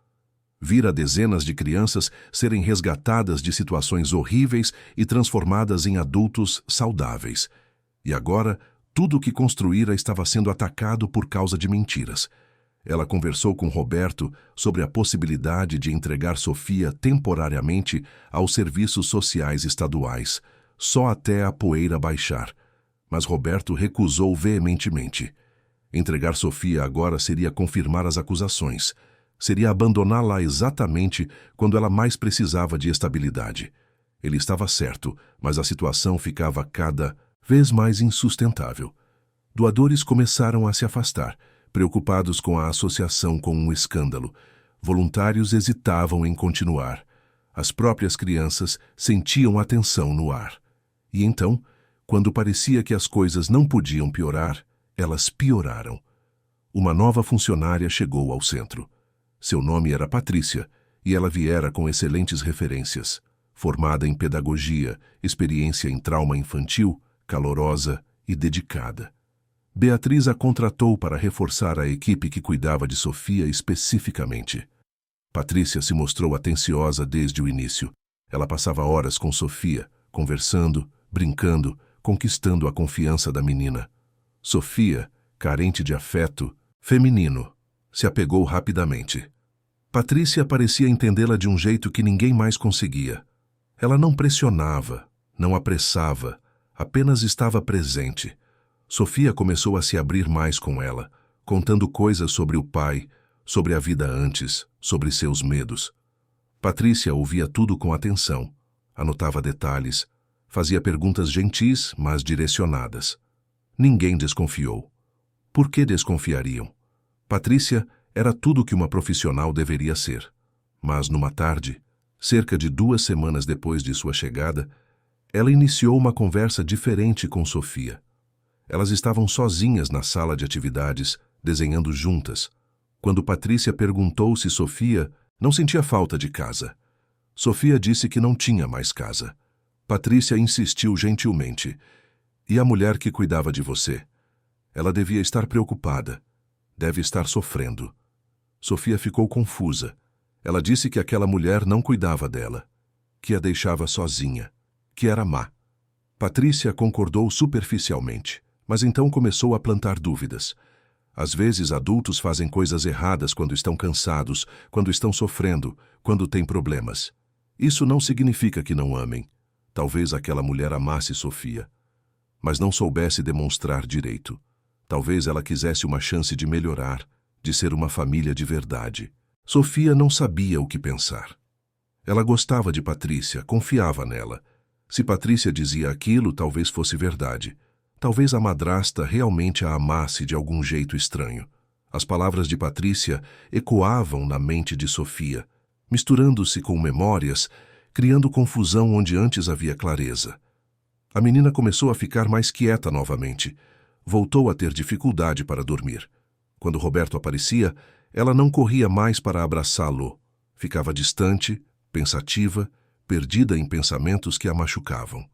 Vira dezenas de crianças serem resgatadas de situações horríveis e transformadas em adultos saudáveis. E agora, tudo o que construíra estava sendo atacado por causa de mentiras. Ela conversou com Roberto sobre a possibilidade de entregar Sofia temporariamente aos serviços sociais estaduais, só até a poeira baixar. Mas Roberto recusou veementemente. Entregar Sofia agora seria confirmar as acusações. Seria abandoná-la exatamente quando ela mais precisava de estabilidade. Ele estava certo, mas a situação ficava cada vez mais insustentável. Doadores começaram a se afastar, preocupados com a associação com um escândalo. Voluntários hesitavam em continuar. As próprias crianças sentiam a tensão no ar. E então, quando parecia que as coisas não podiam piorar, elas pioraram. Uma nova funcionária chegou ao centro. Seu nome era Patrícia, e ela viera com excelentes referências. Formada em pedagogia, experiência em trauma infantil, calorosa e dedicada. Beatriz a contratou para reforçar a equipe que cuidava de Sofia especificamente. Patrícia se mostrou atenciosa desde o início. Ela passava horas com Sofia, conversando, brincando, conquistando a confiança da menina. Sofia, carente de afeto, feminino, se apegou rapidamente. Patrícia parecia entendê-la de um jeito que ninguém mais conseguia. Ela não pressionava, não apressava, apenas estava presente. Sofia começou a se abrir mais com ela, contando coisas sobre o pai, sobre a vida antes, sobre seus medos. Patrícia ouvia tudo com atenção, anotava detalhes, fazia perguntas gentis, mas direcionadas. Ninguém desconfiou. Por que desconfiariam? Patrícia era tudo o que uma profissional deveria ser. Mas, numa tarde, cerca de 2 semanas depois de sua chegada, ela iniciou uma conversa diferente com Sofia. Elas estavam sozinhas na sala de atividades, desenhando juntas, quando Patrícia perguntou se Sofia não sentia falta de casa. Sofia disse que não tinha mais casa. Patrícia insistiu gentilmente. E a mulher que cuidava de você? Ela devia estar preocupada. Deve estar sofrendo. Sofia ficou confusa. Ela disse que aquela mulher não cuidava dela, que a deixava sozinha, que era má. Patrícia concordou superficialmente, mas então começou a plantar dúvidas. Às vezes adultos fazem coisas erradas quando estão cansados, quando estão sofrendo, quando têm problemas. Isso não significa que não amem. Talvez aquela mulher amasse Sofia, mas não soubesse demonstrar direito. Talvez ela quisesse uma chance de melhorar, de ser uma família de verdade. Sofia não sabia o que pensar. Ela gostava de Patrícia, confiava nela. Se Patrícia dizia aquilo, talvez fosse verdade. Talvez a madrasta realmente a amasse de algum jeito estranho. As palavras de Patrícia ecoavam na mente de Sofia, misturando-se com memórias, criando confusão onde antes havia clareza. A menina começou a ficar mais quieta novamente. Voltou a ter dificuldade para dormir. Quando Roberto aparecia, ela não corria mais para abraçá-lo. Ficava distante, pensativa, perdida em pensamentos que a machucavam.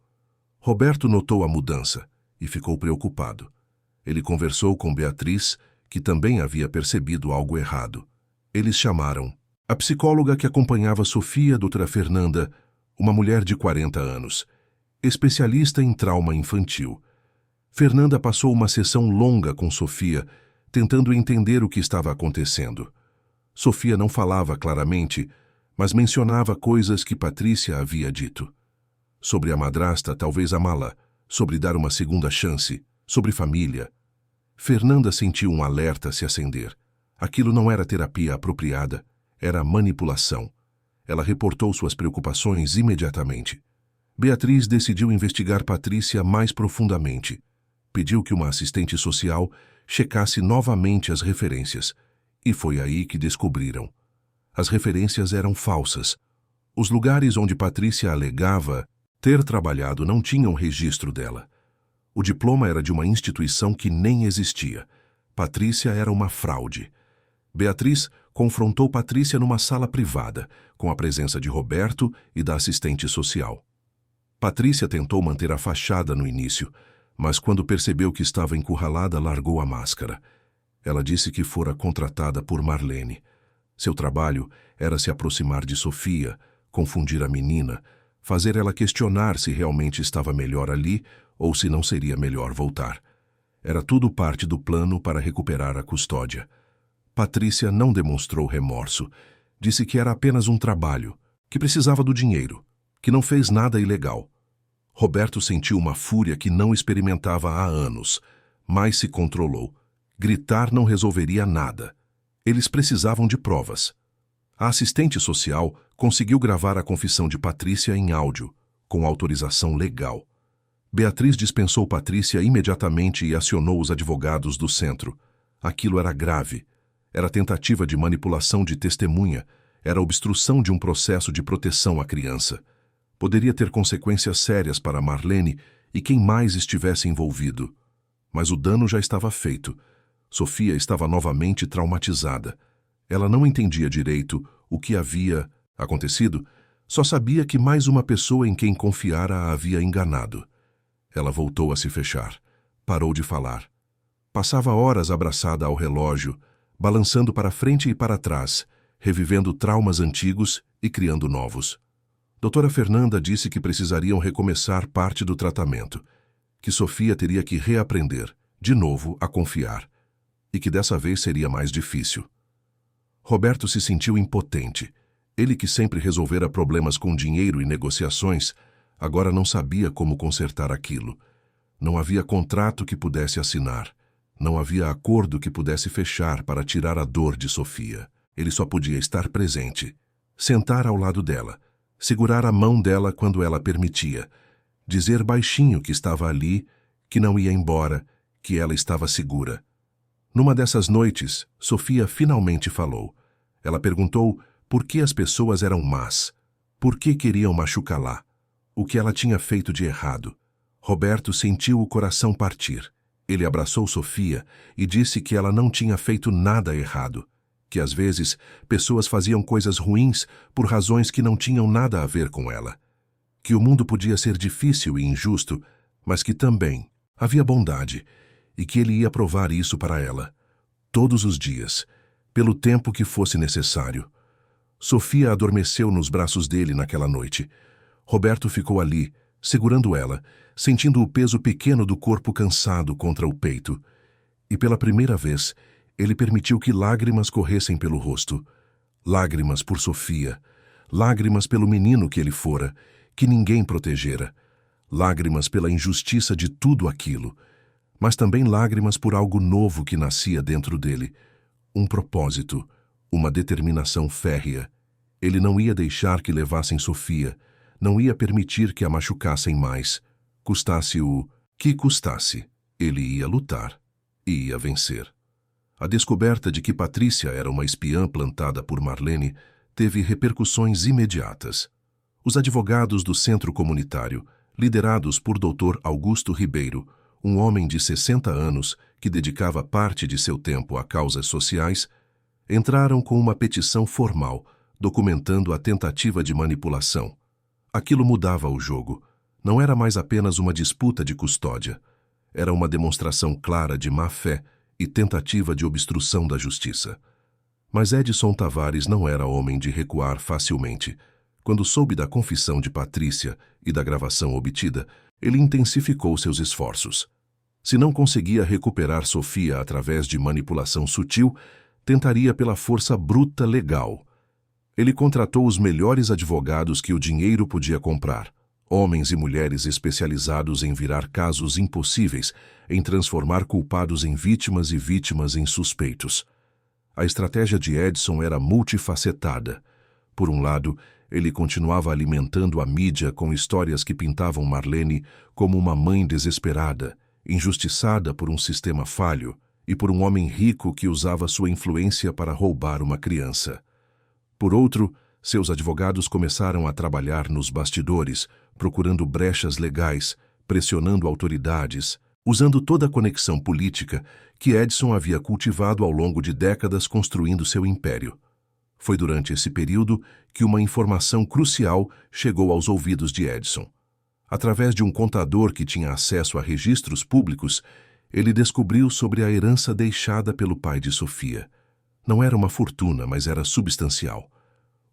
Roberto notou a mudança e ficou preocupado. Ele conversou com Beatriz, que também havia percebido algo errado. Eles chamaram a psicóloga que acompanhava Sofia, doutora Fernanda, uma mulher de 40 anos, especialista em trauma infantil. Fernanda passou uma sessão longa com Sofia, tentando entender o que estava acontecendo. Sofia não falava claramente, mas mencionava coisas que Patrícia havia dito. Sobre a madrasta, talvez amá-la, sobre dar uma segunda chance, sobre família. Fernanda sentiu um alerta se acender. Aquilo não era terapia apropriada, era manipulação. Ela reportou suas preocupações imediatamente. Beatriz decidiu investigar Patrícia mais profundamente. Pediu que uma assistente social checasse novamente as referências. E foi aí que descobriram. As referências eram falsas. Os lugares onde Patrícia alegava ter trabalhado não tinham registro dela. O diploma era de uma instituição que nem existia. Patrícia era uma fraude. Beatriz confrontou Patrícia numa sala privada, com a presença de Roberto e da assistente social. Patrícia tentou manter a fachada no início, mas quando percebeu que estava encurralada, largou a máscara. Ela disse que fora contratada por Marlene. Seu trabalho era se aproximar de Sofia, confundir a menina, fazer ela questionar se realmente estava melhor ali ou se não seria melhor voltar. Era tudo parte do plano para recuperar a custódia. Patrícia não demonstrou remorso. Disse que era apenas um trabalho, que precisava do dinheiro, que não fez nada ilegal. Roberto sentiu uma fúria que não experimentava há anos, mas se controlou. Gritar não resolveria nada. Eles precisavam de provas. A assistente social conseguiu gravar a confissão de Patrícia em áudio, com autorização legal. Beatriz dispensou Patrícia imediatamente e acionou os advogados do centro. Aquilo era grave. Era tentativa de manipulação de testemunha. Era obstrução de um processo de proteção à criança. Poderia ter consequências sérias para Marlene e quem mais estivesse envolvido. Mas o dano já estava feito. Sofia estava novamente traumatizada. Ela não entendia direito o que havia acontecido, só sabia que mais uma pessoa em quem confiara a havia enganado. Ela voltou a se fechar. Parou de falar. Passava horas abraçada ao relógio, balançando para frente e para trás, revivendo traumas antigos e criando novos. Doutora Fernanda disse que precisariam recomeçar parte do tratamento, que Sofia teria que reaprender, de novo, a confiar, e que dessa vez seria mais difícil. Roberto se sentiu impotente. Ele que sempre resolvera problemas com dinheiro e negociações, agora não sabia como consertar aquilo. Não havia contrato que pudesse assinar. Não havia acordo que pudesse fechar para tirar a dor de Sofia. Ele só podia estar presente, sentar ao lado dela, segurar a mão dela quando ela permitia, dizer baixinho que estava ali, que não ia embora, que ela estava segura. Numa dessas noites, Sofia finalmente falou. Ela perguntou por que as pessoas eram más, por que queriam machucá-la, o que ela tinha feito de errado. Roberto sentiu o coração partir. Ele abraçou Sofia e disse que ela não tinha feito nada errado, que às vezes pessoas faziam coisas ruins por razões que não tinham nada a ver com ela, que o mundo podia ser difícil e injusto, mas que também havia bondade, e que ele ia provar isso para ela, todos os dias, pelo tempo que fosse necessário. Sofia adormeceu nos braços dele naquela noite. Roberto ficou ali, segurando ela, sentindo o peso pequeno do corpo cansado contra o peito. E pela primeira vez, ele permitiu que lágrimas corressem pelo rosto. Lágrimas por Sofia, lágrimas pelo menino que ele fora, que ninguém protegera. Lágrimas pela injustiça de tudo aquilo, mas também lágrimas por algo novo que nascia dentro dele. Um propósito, uma determinação férrea. Ele não ia deixar que levassem Sofia, não ia permitir que a machucassem mais. Custasse o que custasse, ele ia lutar e ia vencer. A descoberta de que Patrícia era uma espiã plantada por Marlene teve repercussões imediatas. Os advogados do centro comunitário, liderados por Dr. Augusto Ribeiro, um homem de 60 anos que dedicava parte de seu tempo a causas sociais, entraram com uma petição formal, documentando a tentativa de manipulação. Aquilo mudava o jogo. Não era mais apenas uma disputa de custódia. Era uma demonstração clara de má-fé e tentativa de obstrução da justiça. Mas Edson Tavares não era homem de recuar facilmente. Quando soube da confissão de Patrícia e da gravação obtida, ele intensificou seus esforços. Se não conseguia recuperar Sofia através de manipulação sutil, tentaria pela força bruta legal. Ele contratou os melhores advogados que o dinheiro podia comprar, homens e mulheres especializados em virar casos impossíveis, em transformar culpados em vítimas e vítimas em suspeitos. A estratégia de Edson era multifacetada. Por um lado, ele continuava alimentando a mídia com histórias que pintavam Marlene como uma mãe desesperada, injustiçada por um sistema falho e por um homem rico que usava sua influência para roubar uma criança. Por outro, seus advogados começaram a trabalhar nos bastidores, procurando brechas legais, pressionando autoridades, usando toda a conexão política que Edson havia cultivado ao longo de décadas construindo seu império. Foi durante esse período que uma informação crucial chegou aos ouvidos de Edson. Através de um contador que tinha acesso a registros públicos, ele descobriu sobre a herança deixada pelo pai de Sofia. Não era uma fortuna, mas era substancial.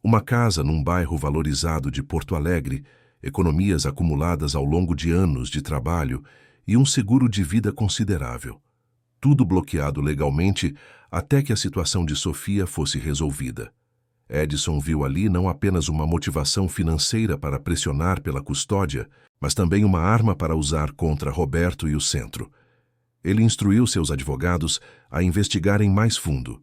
Uma casa num bairro valorizado de Porto Alegre, economias acumuladas ao longo de anos de trabalho e um seguro de vida considerável. Tudo bloqueado legalmente até que a situação de Sofia fosse resolvida. Edson viu ali não apenas uma motivação financeira para pressionar pela custódia, mas também uma arma para usar contra Roberto e o centro. Ele instruiu seus advogados a investigarem mais fundo.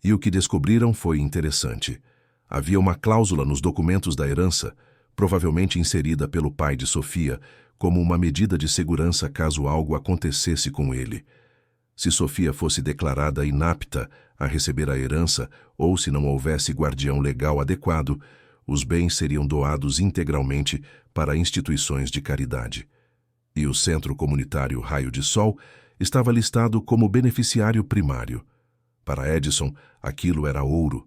E o que descobriram foi interessante. Havia uma cláusula nos documentos da herança, provavelmente inserida pelo pai de Sofia, como uma medida de segurança caso algo acontecesse com ele. Se Sofia fosse declarada inapta a receber a herança ou se não houvesse guardião legal adequado, os bens seriam doados integralmente para instituições de caridade. E o Centro Comunitário Raio de Sol estava listado como beneficiário primário. Para Edson, aquilo era ouro.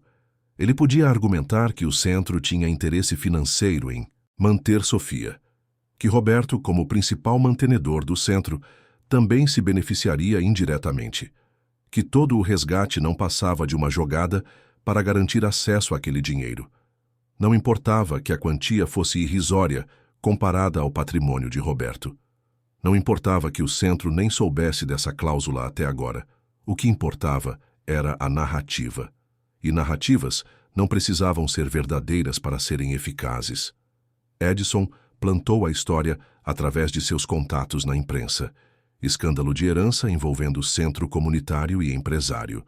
Ele podia argumentar que o centro tinha interesse financeiro em manter Sofia, que Roberto, como principal mantenedor do centro, também se beneficiaria indiretamente, que todo o resgate não passava de uma jogada para garantir acesso àquele dinheiro. Não importava que a quantia fosse irrisória comparada ao patrimônio de Roberto. Não importava que o centro nem soubesse dessa cláusula até agora. O que importava era a narrativa. E narrativas não precisavam ser verdadeiras para serem eficazes. Edson plantou a história através de seus contatos na imprensa. Escândalo de herança envolvendo centro comunitário e empresário.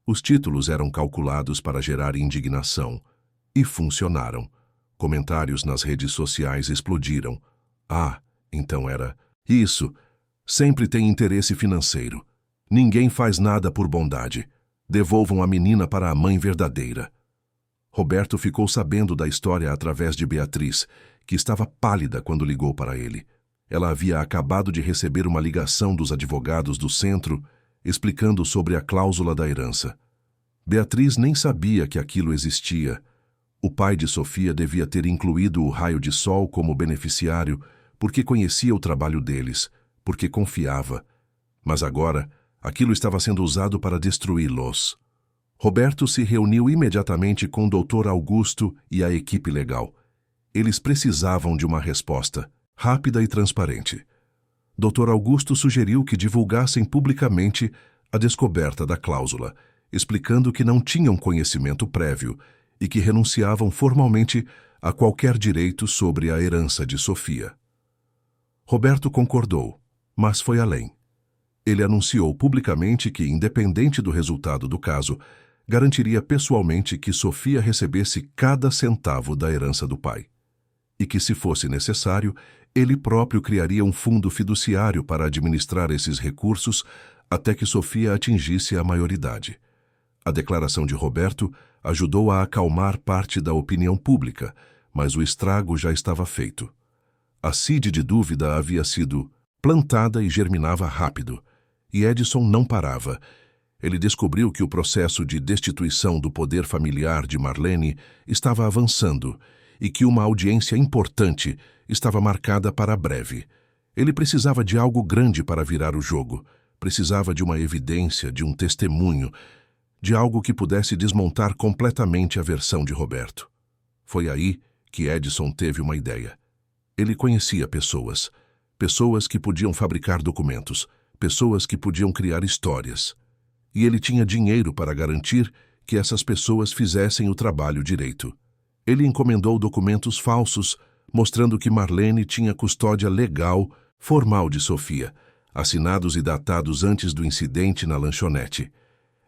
Os títulos eram calculados para gerar indignação. E funcionaram. Comentários nas redes sociais explodiram. Ah, então era isso. Sempre tem interesse financeiro. Ninguém faz nada por bondade. Devolvam a menina para a mãe verdadeira. Roberto ficou sabendo da história através de Beatriz, que estava pálida quando ligou para ele. Ela havia acabado de receber uma ligação dos advogados do centro explicando sobre a cláusula da herança. Beatriz nem sabia que aquilo existia. O pai de Sofia devia ter incluído o Raio de Sol como beneficiário porque conhecia o trabalho deles, porque confiava. Mas agora, aquilo estava sendo usado para destruí-los. Roberto se reuniu imediatamente com o Dr. Augusto e a equipe legal. Eles precisavam de uma resposta, rápida e transparente. Dr. Augusto sugeriu que divulgassem publicamente a descoberta da cláusula, explicando que não tinham conhecimento prévio e que renunciavam formalmente a qualquer direito sobre a herança de Sofia. Roberto concordou, mas foi além. Ele anunciou publicamente que, independente do resultado do caso, garantiria pessoalmente que Sofia recebesse cada centavo da herança do pai. E que, se fosse necessário, ele próprio criaria um fundo fiduciário para administrar esses recursos até que Sofia atingisse a maioridade. A declaração de Roberto ajudou a acalmar parte da opinião pública, mas o estrago já estava feito. A seed de dúvida havia sido plantada e germinava rápido, e Edson não parava. Ele descobriu que o processo de destituição do poder familiar de Marlene estava avançando e que uma audiência importante estava marcada para breve. Ele precisava de algo grande para virar o jogo, precisava de uma evidência, de um testemunho, de algo que pudesse desmontar completamente a versão de Roberto. Foi aí que Edson teve uma ideia. Ele conhecia pessoas que podiam fabricar documentos, pessoas que podiam criar histórias. E ele tinha dinheiro para garantir que essas pessoas fizessem o trabalho direito. Ele encomendou documentos falsos, mostrando que Marlene tinha custódia legal, formal de Sofia, assinados e datados antes do incidente na lanchonete.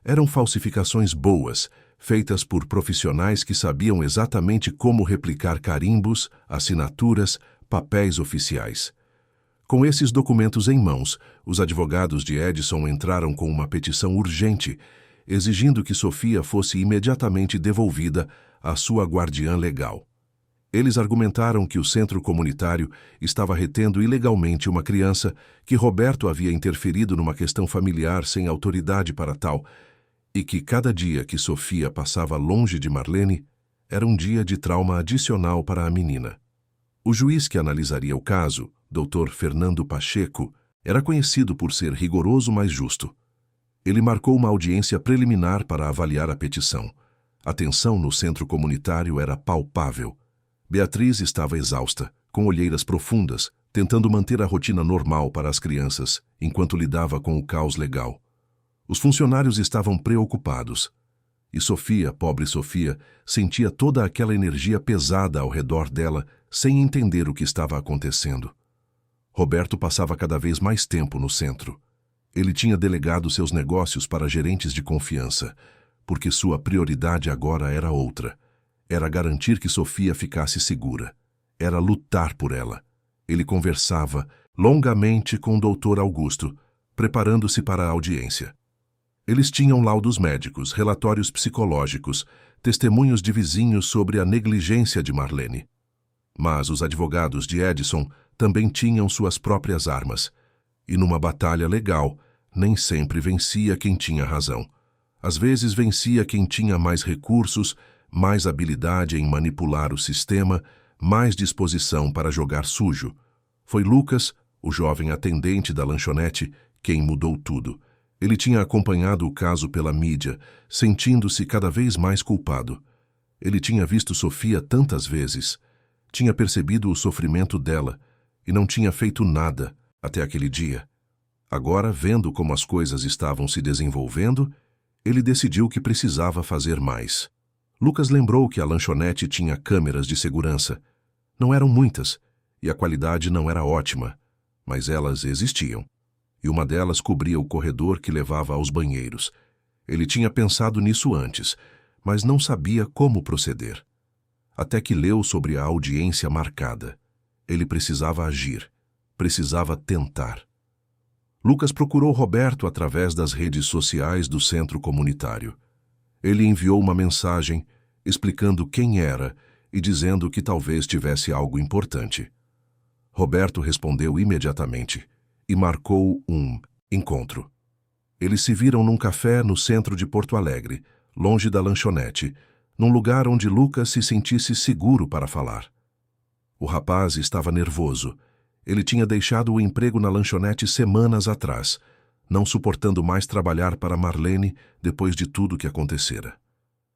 Eram falsificações boas, feitas por profissionais que sabiam exatamente como replicar carimbos, assinaturas, papéis oficiais. Com esses documentos em mãos, os advogados de Edson entraram com uma petição urgente, exigindo que Sofia fosse imediatamente devolvida à sua guardiã legal. Eles argumentaram que o centro comunitário estava retendo ilegalmente uma criança, que Roberto havia interferido numa questão familiar sem autoridade para tal, e que cada dia que Sofia passava longe de Marlene era um dia de trauma adicional para a menina. O juiz que analisaria o caso, Dr. Fernando Pacheco, era conhecido por ser rigoroso, mas justo. Ele marcou uma audiência preliminar para avaliar a petição. A tensão no centro comunitário era palpável. Beatriz estava exausta, com olheiras profundas, tentando manter a rotina normal para as crianças, enquanto lidava com o caos legal. Os funcionários estavam preocupados. E Sofia, pobre Sofia, sentia toda aquela energia pesada ao redor dela, sem entender o que estava acontecendo. Roberto passava cada vez mais tempo no centro. Ele tinha delegado seus negócios para gerentes de confiança, porque sua prioridade agora era outra. Era garantir que Sofia ficasse segura. Era lutar por ela. Ele conversava longamente com o Dr. Augusto, preparando-se para a audiência. Eles tinham laudos médicos, relatórios psicológicos, testemunhos de vizinhos sobre a negligência de Marlene. Mas os advogados de Edson também tinham suas próprias armas. E numa batalha legal, nem sempre vencia quem tinha razão. Às vezes vencia quem tinha mais recursos, mais habilidade em manipular o sistema, mais disposição para jogar sujo. Foi Lucas, o jovem atendente da lanchonete, quem mudou tudo. Ele tinha acompanhado o caso pela mídia, sentindo-se cada vez mais culpado. Ele tinha visto Sofia tantas vezes, tinha percebido o sofrimento dela e não tinha feito nada até aquele dia. Agora, vendo como as coisas estavam se desenvolvendo, ele decidiu que precisava fazer mais. Lucas lembrou que a lanchonete tinha câmeras de segurança. Não eram muitas, e a qualidade não era ótima, mas elas existiam. E uma delas cobria o corredor que levava aos banheiros. Ele tinha pensado nisso antes, mas não sabia como proceder. Até que leu sobre a audiência marcada. Ele precisava agir, precisava tentar. Lucas procurou Roberto através das redes sociais do centro comunitário. Ele enviou uma mensagem explicando quem era e dizendo que talvez tivesse algo importante. Roberto respondeu imediatamente e marcou um encontro. Eles se viram num café no centro de Porto Alegre, longe da lanchonete, num lugar onde Lucas se sentisse seguro para falar. O rapaz estava nervoso. Ele tinha deixado o emprego na lanchonete semanas atrás, não suportando mais trabalhar para Marlene depois de tudo que acontecera.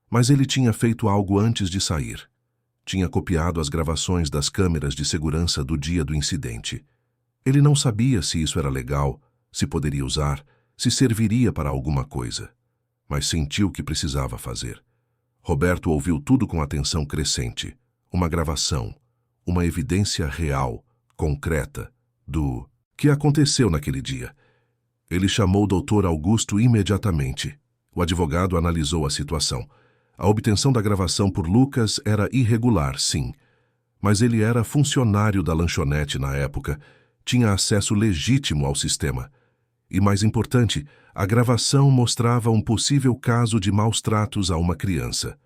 Mas ele tinha feito algo antes de sair. Tinha copiado as gravações das câmeras de segurança do dia do incidente. Ele não sabia se isso era legal, se poderia usar, se serviria para alguma coisa, mas sentiu que precisava fazer. Roberto ouviu tudo com atenção crescente. Uma gravação, uma evidência real, concreta, do que aconteceu naquele dia. Ele chamou o Dr. Augusto imediatamente. O advogado analisou a situação. A obtenção da gravação por Lucas era irregular, sim, mas ele era funcionário da lanchonete na época, tinha acesso legítimo ao sistema. E mais importante, a gravação mostrava um possível caso de maus-tratos a uma criança.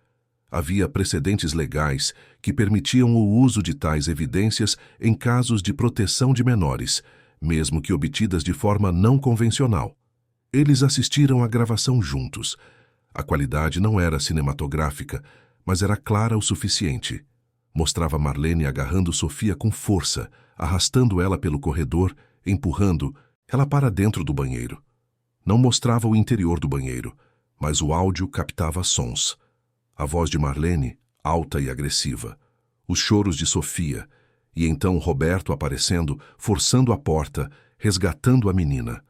Havia precedentes legais que permitiam o uso de tais evidências em casos de proteção de menores, mesmo que obtidas de forma não convencional. Eles assistiram à gravação juntos. A qualidade não era cinematográfica, mas era clara o suficiente. Mostrava Marlene agarrando Sofia com força, arrastando ela pelo corredor, empurrando ela para dentro do banheiro. Não mostrava o interior do banheiro, mas o áudio captava sons. A voz de Marlene, alta e agressiva. Os choros de Sofia. E então Roberto aparecendo, forçando a porta, resgatando a menina.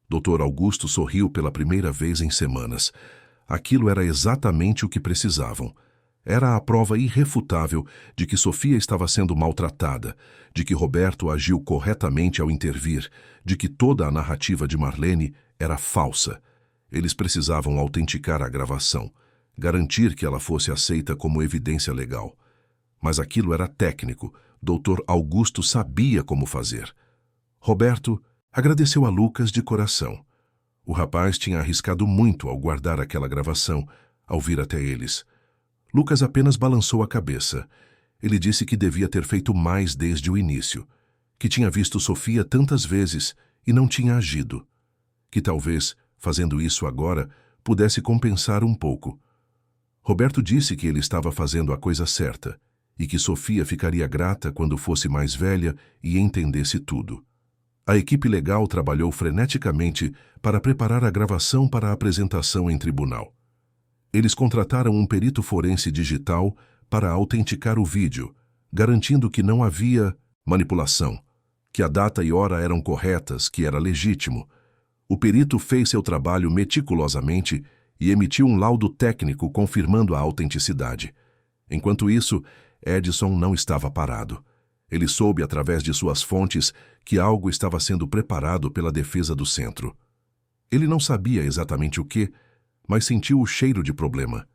Dr. Augusto sorriu pela primeira vez em semanas. Aquilo era exatamente o que precisavam. Era a prova irrefutável de que Sofia estava sendo maltratada, de que Roberto agiu corretamente ao intervir, de que toda a narrativa de Marlene era falsa. Eles precisavam autenticar a gravação, garantir que ela fosse aceita como evidência legal. Mas aquilo era técnico. Dr. Augusto sabia como fazer. Roberto agradeceu a Lucas de coração. O rapaz tinha arriscado muito ao guardar aquela gravação, ao vir até eles. Lucas apenas balançou a cabeça. Ele disse que devia ter feito mais desde o início, que tinha visto Sofia tantas vezes e não tinha agido, que talvez, fazendo isso agora, pudesse compensar um pouco. Roberto disse que ele estava fazendo a coisa certa e que Sofia ficaria grata quando fosse mais velha e entendesse tudo. A equipe legal trabalhou freneticamente para preparar a gravação para a apresentação em tribunal. Eles contrataram um perito forense digital para autenticar o vídeo, garantindo que não havia manipulação, que a data e hora eram corretas, que era legítimo. O perito fez seu trabalho meticulosamente e emitiu um laudo técnico confirmando a autenticidade. Enquanto isso, Edson não estava parado. Ele soube através de suas fontes que algo estava sendo preparado pela defesa do centro. Ele não sabia exatamente o que, mas sentiu o cheiro de problema.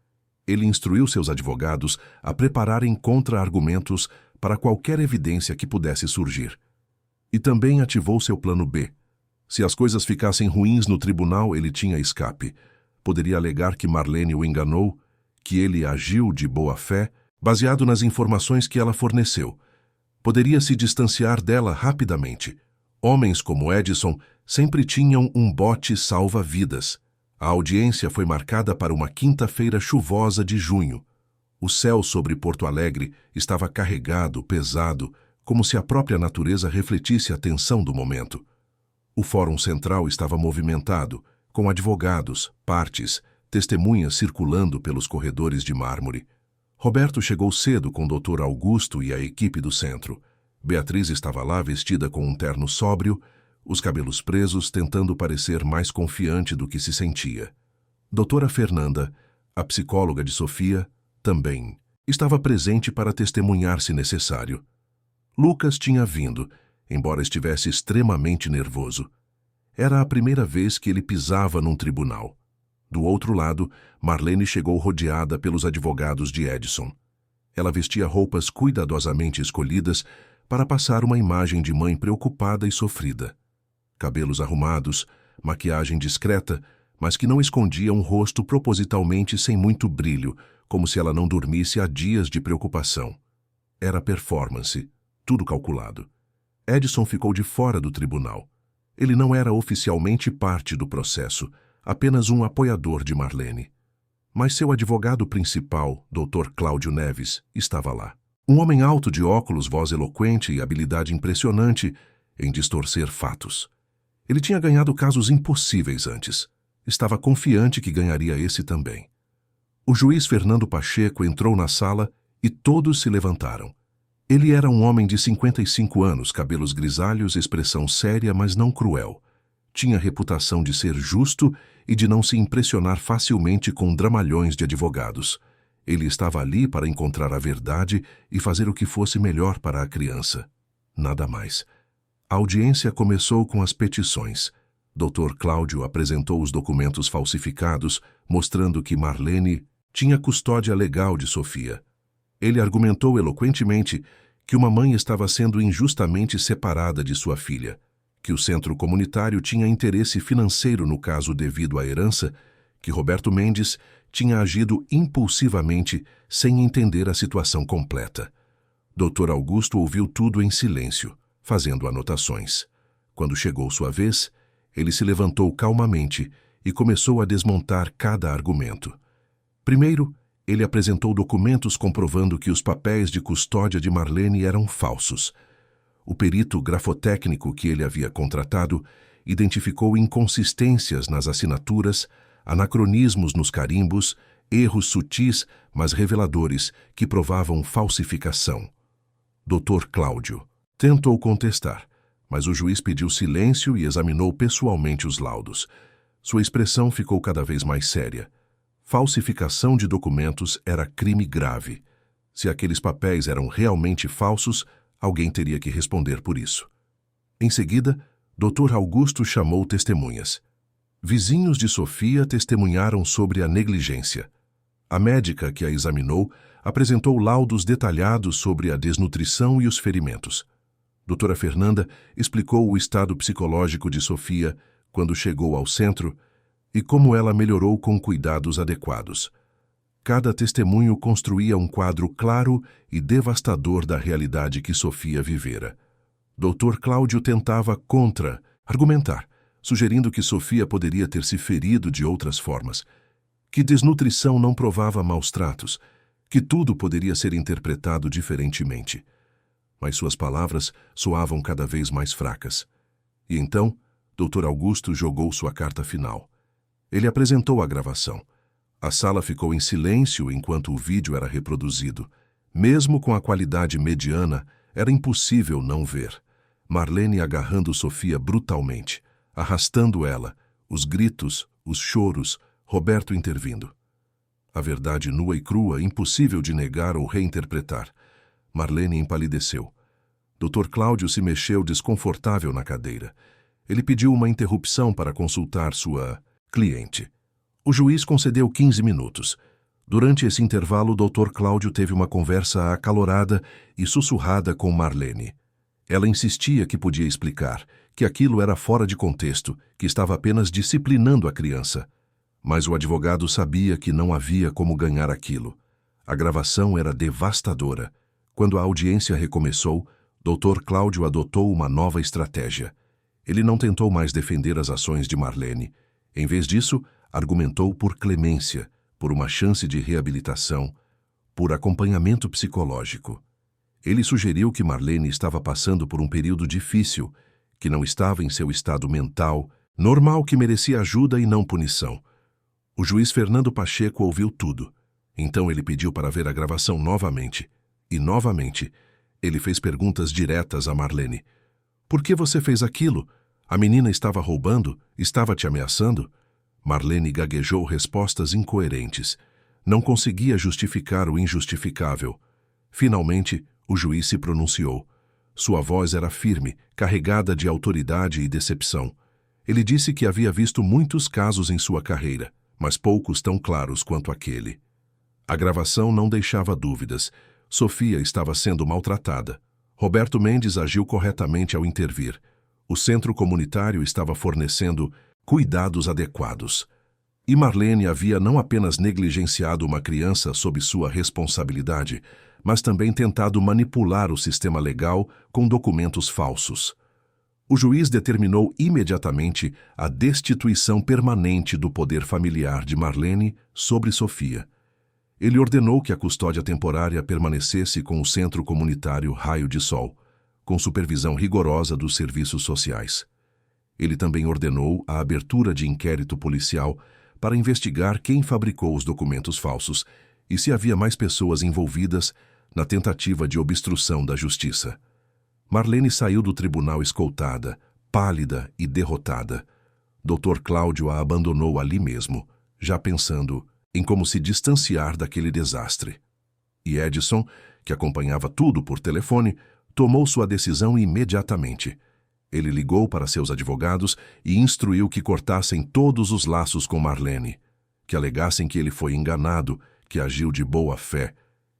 Ele instruiu seus advogados a prepararem contra-argumentos para qualquer evidência que pudesse surgir. E também ativou seu plano B. Se as coisas ficassem ruins no tribunal, ele tinha escape. Poderia alegar que Marlene o enganou, que ele agiu de boa fé, baseado nas informações que ela forneceu. Poderia se distanciar dela rapidamente. Homens como Edson sempre tinham um bote salva-vidas. A audiência foi marcada para uma quinta-feira chuvosa de junho. O céu sobre Porto Alegre estava carregado, pesado, como se a própria natureza refletisse a tensão do momento. O Fórum Central estava movimentado, com advogados, partes, testemunhas circulando pelos corredores de mármore. Roberto chegou cedo com o Dr. Augusto e a equipe do centro. Beatriz estava lá vestida com um terno sóbrio, os cabelos presos, tentando parecer mais confiante do que se sentia. Doutora Fernanda, a psicóloga de Sofia, também estava presente para testemunhar se necessário. Lucas tinha vindo, embora estivesse extremamente nervoso. Era a primeira vez que ele pisava num tribunal. Do outro lado, Marlene chegou rodeada pelos advogados de Edson. Ela vestia roupas cuidadosamente escolhidas para passar uma imagem de mãe preocupada e sofrida. cabelos arrumados, maquiagem discreta, mas que não escondia um rosto propositalmente sem muito brilho, como se ela não dormisse há dias de preocupação. Era performance, tudo calculado. Edson ficou de fora do tribunal. Ele não era oficialmente parte do processo, apenas um apoiador de Marlene. Mas seu advogado principal, Dr. Cláudio Neves, estava lá. Um homem alto de óculos, voz eloquente e habilidade impressionante em distorcer fatos. Ele tinha ganhado casos impossíveis antes. Estava confiante que ganharia esse também. O juiz Fernando Pacheco entrou na sala e todos se levantaram. Ele era um homem de 55 anos, cabelos grisalhos, expressão séria, mas não cruel. Tinha reputação de ser justo e de não se impressionar facilmente com dramalhões de advogados. Ele estava ali para encontrar a verdade e fazer o que fosse melhor para a criança. Nada mais. A audiência começou com as petições. Dr. Cláudio apresentou os documentos falsificados, mostrando que Marlene tinha custódia legal de Sofia. Ele argumentou eloquentemente que uma mãe estava sendo injustamente separada de sua filha, que o centro comunitário tinha interesse financeiro no caso devido à herança, que Roberto Mendes tinha agido impulsivamente sem entender a situação completa. Dr. Augusto ouviu tudo em silêncio, fazendo anotações. Quando chegou sua vez, ele se levantou calmamente e começou a desmontar cada argumento. Primeiro, ele apresentou documentos comprovando que os papéis de custódia de Marlene eram falsos. O perito grafotécnico que ele havia contratado identificou inconsistências nas assinaturas, anacronismos nos carimbos, erros sutis, mas reveladores, que provavam falsificação. Dr. Cláudio tentou contestar, mas o juiz pediu silêncio e examinou pessoalmente os laudos. Sua expressão ficou cada vez mais séria. Falsificação de documentos era crime grave. Se aqueles papéis eram realmente falsos, alguém teria que responder por isso. Em seguida, Dr. Augusto chamou testemunhas. Vizinhos de Sofia testemunharam sobre a negligência. A médica que a examinou apresentou laudos detalhados sobre a desnutrição e os ferimentos. Doutora Fernanda explicou o estado psicológico de Sofia quando chegou ao centro e como ela melhorou com cuidados adequados. Cada testemunho construía um quadro claro e devastador da realidade que Sofia vivera. Dr. Cláudio tentava contra-argumentar, sugerindo que Sofia poderia ter se ferido de outras formas, que desnutrição não provava maus tratos, que tudo poderia ser interpretado diferentemente. Mas suas palavras soavam cada vez mais fracas. E então, Dr. Augusto jogou sua carta final. Ele apresentou a gravação. A sala ficou em silêncio enquanto o vídeo era reproduzido. Mesmo com a qualidade mediana, era impossível não ver. Marlene agarrando Sofia brutalmente, arrastando ela, os gritos, os choros, Roberto intervindo. A verdade nua e crua, impossível de negar ou reinterpretar. Marlene empalideceu. Dr. Cláudio se mexeu desconfortável na cadeira. Ele pediu uma interrupção para consultar sua cliente. O juiz concedeu 15 minutos. Durante esse intervalo, o Dr. Cláudio teve uma conversa acalorada e sussurrada com Marlene. Ela insistia que podia explicar, que aquilo era fora de contexto, que estava apenas disciplinando a criança. Mas o advogado sabia que não havia como ganhar aquilo. A gravação era devastadora. Quando a audiência recomeçou, Dr. Cláudio adotou uma nova estratégia. Ele não tentou mais defender as ações de Marlene. Em vez disso, argumentou por clemência, por uma chance de reabilitação, por acompanhamento psicológico. Ele sugeriu que Marlene estava passando por um período difícil, que não estava em seu estado mental, normal, que merecia ajuda e não punição. O juiz Fernando Pacheco ouviu tudo. Então ele pediu para ver a gravação novamente. E novamente, ele fez perguntas diretas a Marlene. Por que você fez aquilo? A menina estava roubando? Estava te ameaçando? Marlene gaguejou respostas incoerentes. Não conseguia justificar o injustificável. Finalmente, o juiz se pronunciou. Sua voz era firme, carregada de autoridade e decepção. Ele disse que havia visto muitos casos em sua carreira, mas poucos tão claros quanto aquele. A gravação não deixava dúvidas. Sofia estava sendo maltratada. Roberto Mendes agiu corretamente ao intervir. O centro comunitário estava fornecendo cuidados adequados. E Marlene havia não apenas negligenciado uma criança sob sua responsabilidade, mas também tentado manipular o sistema legal com documentos falsos. O juiz determinou imediatamente a destituição permanente do poder familiar de Marlene sobre Sofia. Ele ordenou que a custódia temporária permanecesse com o centro comunitário Raio de Sol, com supervisão rigorosa dos serviços sociais. Ele também ordenou a abertura de inquérito policial para investigar quem fabricou os documentos falsos e se havia mais pessoas envolvidas na tentativa de obstrução da justiça. Marlene saiu do tribunal escoltada, pálida e derrotada. Dr. Cláudio a abandonou ali mesmo, já pensando em como se distanciar daquele desastre. E Edson, que acompanhava tudo por telefone, tomou sua decisão imediatamente. Ele ligou para seus advogados e instruiu que cortassem todos os laços com Marlene, que alegassem que ele foi enganado, que agiu de boa fé,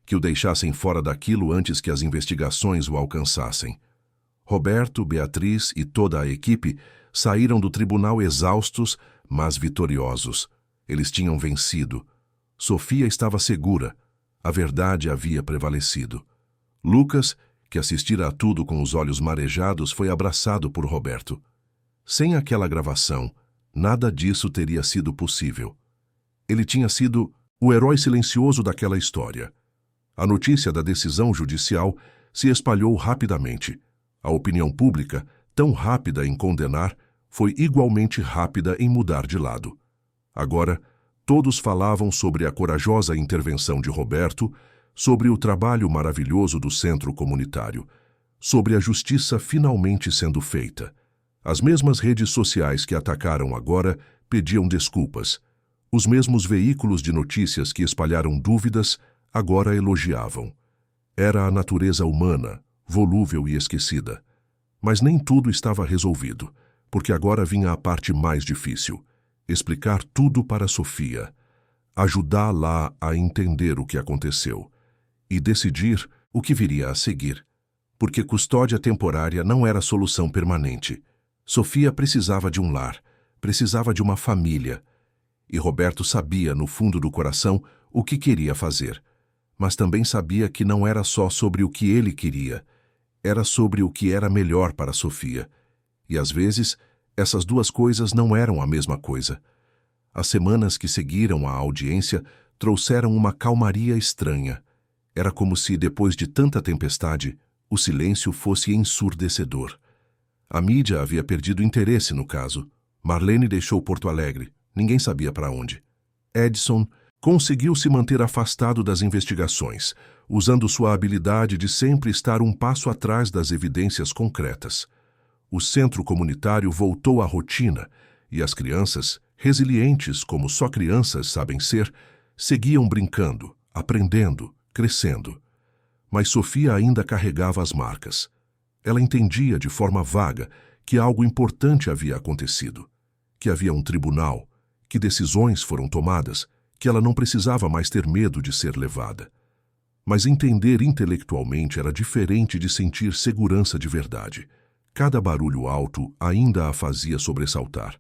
que o deixassem fora daquilo antes que as investigações o alcançassem. Roberto, Beatriz e toda a equipe saíram do tribunal exaustos, mas vitoriosos. Eles tinham vencido. Sofia estava segura. A verdade havia prevalecido. Lucas, que assistira a tudo com os olhos marejados, foi abraçado por Roberto. Sem aquela gravação, nada disso teria sido possível. Ele tinha sido o herói silencioso daquela história. A notícia da decisão judicial se espalhou rapidamente. A opinião pública, tão rápida em condenar, foi igualmente rápida em mudar de lado. Agora, todos falavam sobre a corajosa intervenção de Roberto, sobre o trabalho maravilhoso do centro comunitário, sobre a justiça finalmente sendo feita. As mesmas redes sociais que atacaram agora pediam desculpas. Os mesmos veículos de notícias que espalharam dúvidas agora elogiavam. Era a natureza humana, volúvel e esquecida. Mas nem tudo estava resolvido, porque agora vinha a parte mais difícil: explicar tudo para Sofia, ajudá-la a entender o que aconteceu e decidir o que viria a seguir, porque custódia temporária não era solução permanente. Sofia precisava de um lar, precisava de uma família, e Roberto sabia no fundo do coração o que queria fazer, mas também sabia que não era só sobre o que ele queria, era sobre o que era melhor para Sofia, e às vezes essas duas coisas não eram a mesma coisa. As semanas que seguiram a audiência trouxeram uma calmaria estranha. Era como se, depois de tanta tempestade, o silêncio fosse ensurdecedor. A mídia havia perdido interesse no caso. Marlene deixou Porto Alegre, ninguém sabia para onde. Edson conseguiu se manter afastado das investigações, usando sua habilidade de sempre estar um passo atrás das evidências concretas. O centro comunitário voltou à rotina e as crianças, resilientes como só crianças sabem ser, seguiam brincando, aprendendo, crescendo. Mas Sofia ainda carregava as marcas. Ela entendia de forma vaga que algo importante havia acontecido, que havia um tribunal, que decisões foram tomadas, que ela não precisava mais ter medo de ser levada. Mas entender intelectualmente era diferente de sentir segurança de verdade. Cada barulho alto ainda a fazia sobressaltar.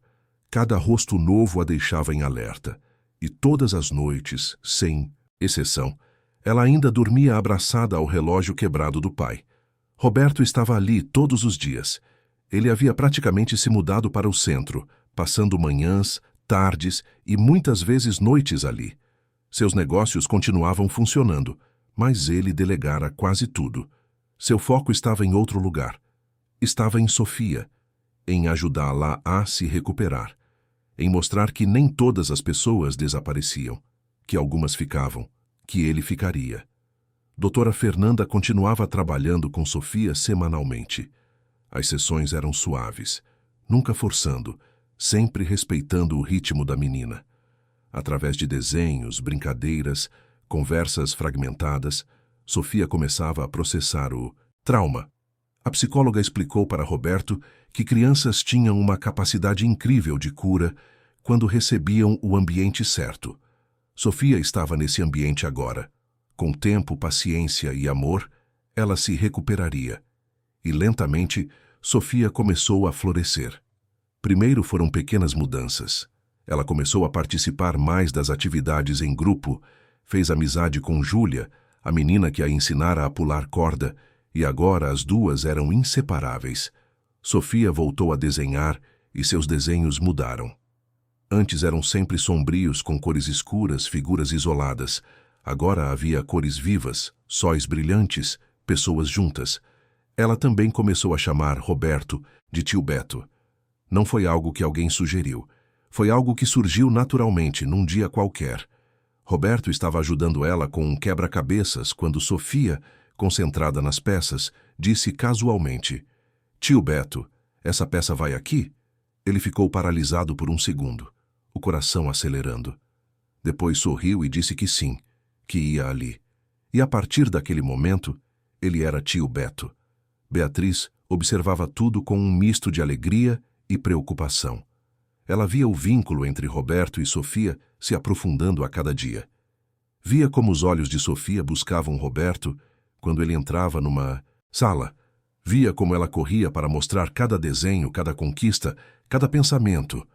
Cada rosto novo a deixava em alerta. E todas as noites, sem exceção, ela ainda dormia abraçada ao relógio quebrado do pai. Roberto estava ali todos os dias. Ele havia praticamente se mudado para o centro, passando manhãs, tardes e muitas vezes noites ali. Seus negócios continuavam funcionando, mas ele delegara quase tudo. Seu foco estava em outro lugar. Estava em Sofia, em ajudá-la a se recuperar, em mostrar que nem todas as pessoas desapareciam, que algumas ficavam, que ele ficaria. Doutora Fernanda continuava trabalhando com Sofia semanalmente. As sessões eram suaves, nunca forçando, sempre respeitando o ritmo da menina. Através de desenhos, brincadeiras, conversas fragmentadas, Sofia começava a processar o trauma. A psicóloga explicou para Roberto que crianças tinham uma capacidade incrível de cura quando recebiam o ambiente certo. Sofia estava nesse ambiente agora. Com tempo, paciência e amor, ela se recuperaria. E lentamente, Sofia começou a florescer. Primeiro foram pequenas mudanças. Ela começou a participar mais das atividades em grupo, fez amizade com Júlia, a menina que a ensinara a pular corda, e agora as duas eram inseparáveis. Sofia voltou a desenhar e seus desenhos mudaram. Antes eram sempre sombrios, com cores escuras, figuras isoladas. Agora havia cores vivas, sóis brilhantes, pessoas juntas. Ela também começou a chamar Roberto de tio Beto. Não foi algo que alguém sugeriu. Foi algo que surgiu naturalmente, num dia qualquer. Roberto estava ajudando ela com um quebra-cabeças quando Sofia, concentrada nas peças, disse casualmente: "Tio Beto, essa peça vai aqui?" Ele ficou paralisado por um segundo, o coração acelerando. Depois sorriu e disse que sim, que ia ali. E a partir daquele momento, ele era tio Beto. Beatriz observava tudo com um misto de alegria e preocupação. Ela via o vínculo entre Roberto e Sofia se aprofundando a cada dia. Via como os olhos de Sofia buscavam Roberto quando ele entrava numa sala. Via como ela corria para mostrar cada desenho, cada conquista, cada pensamento.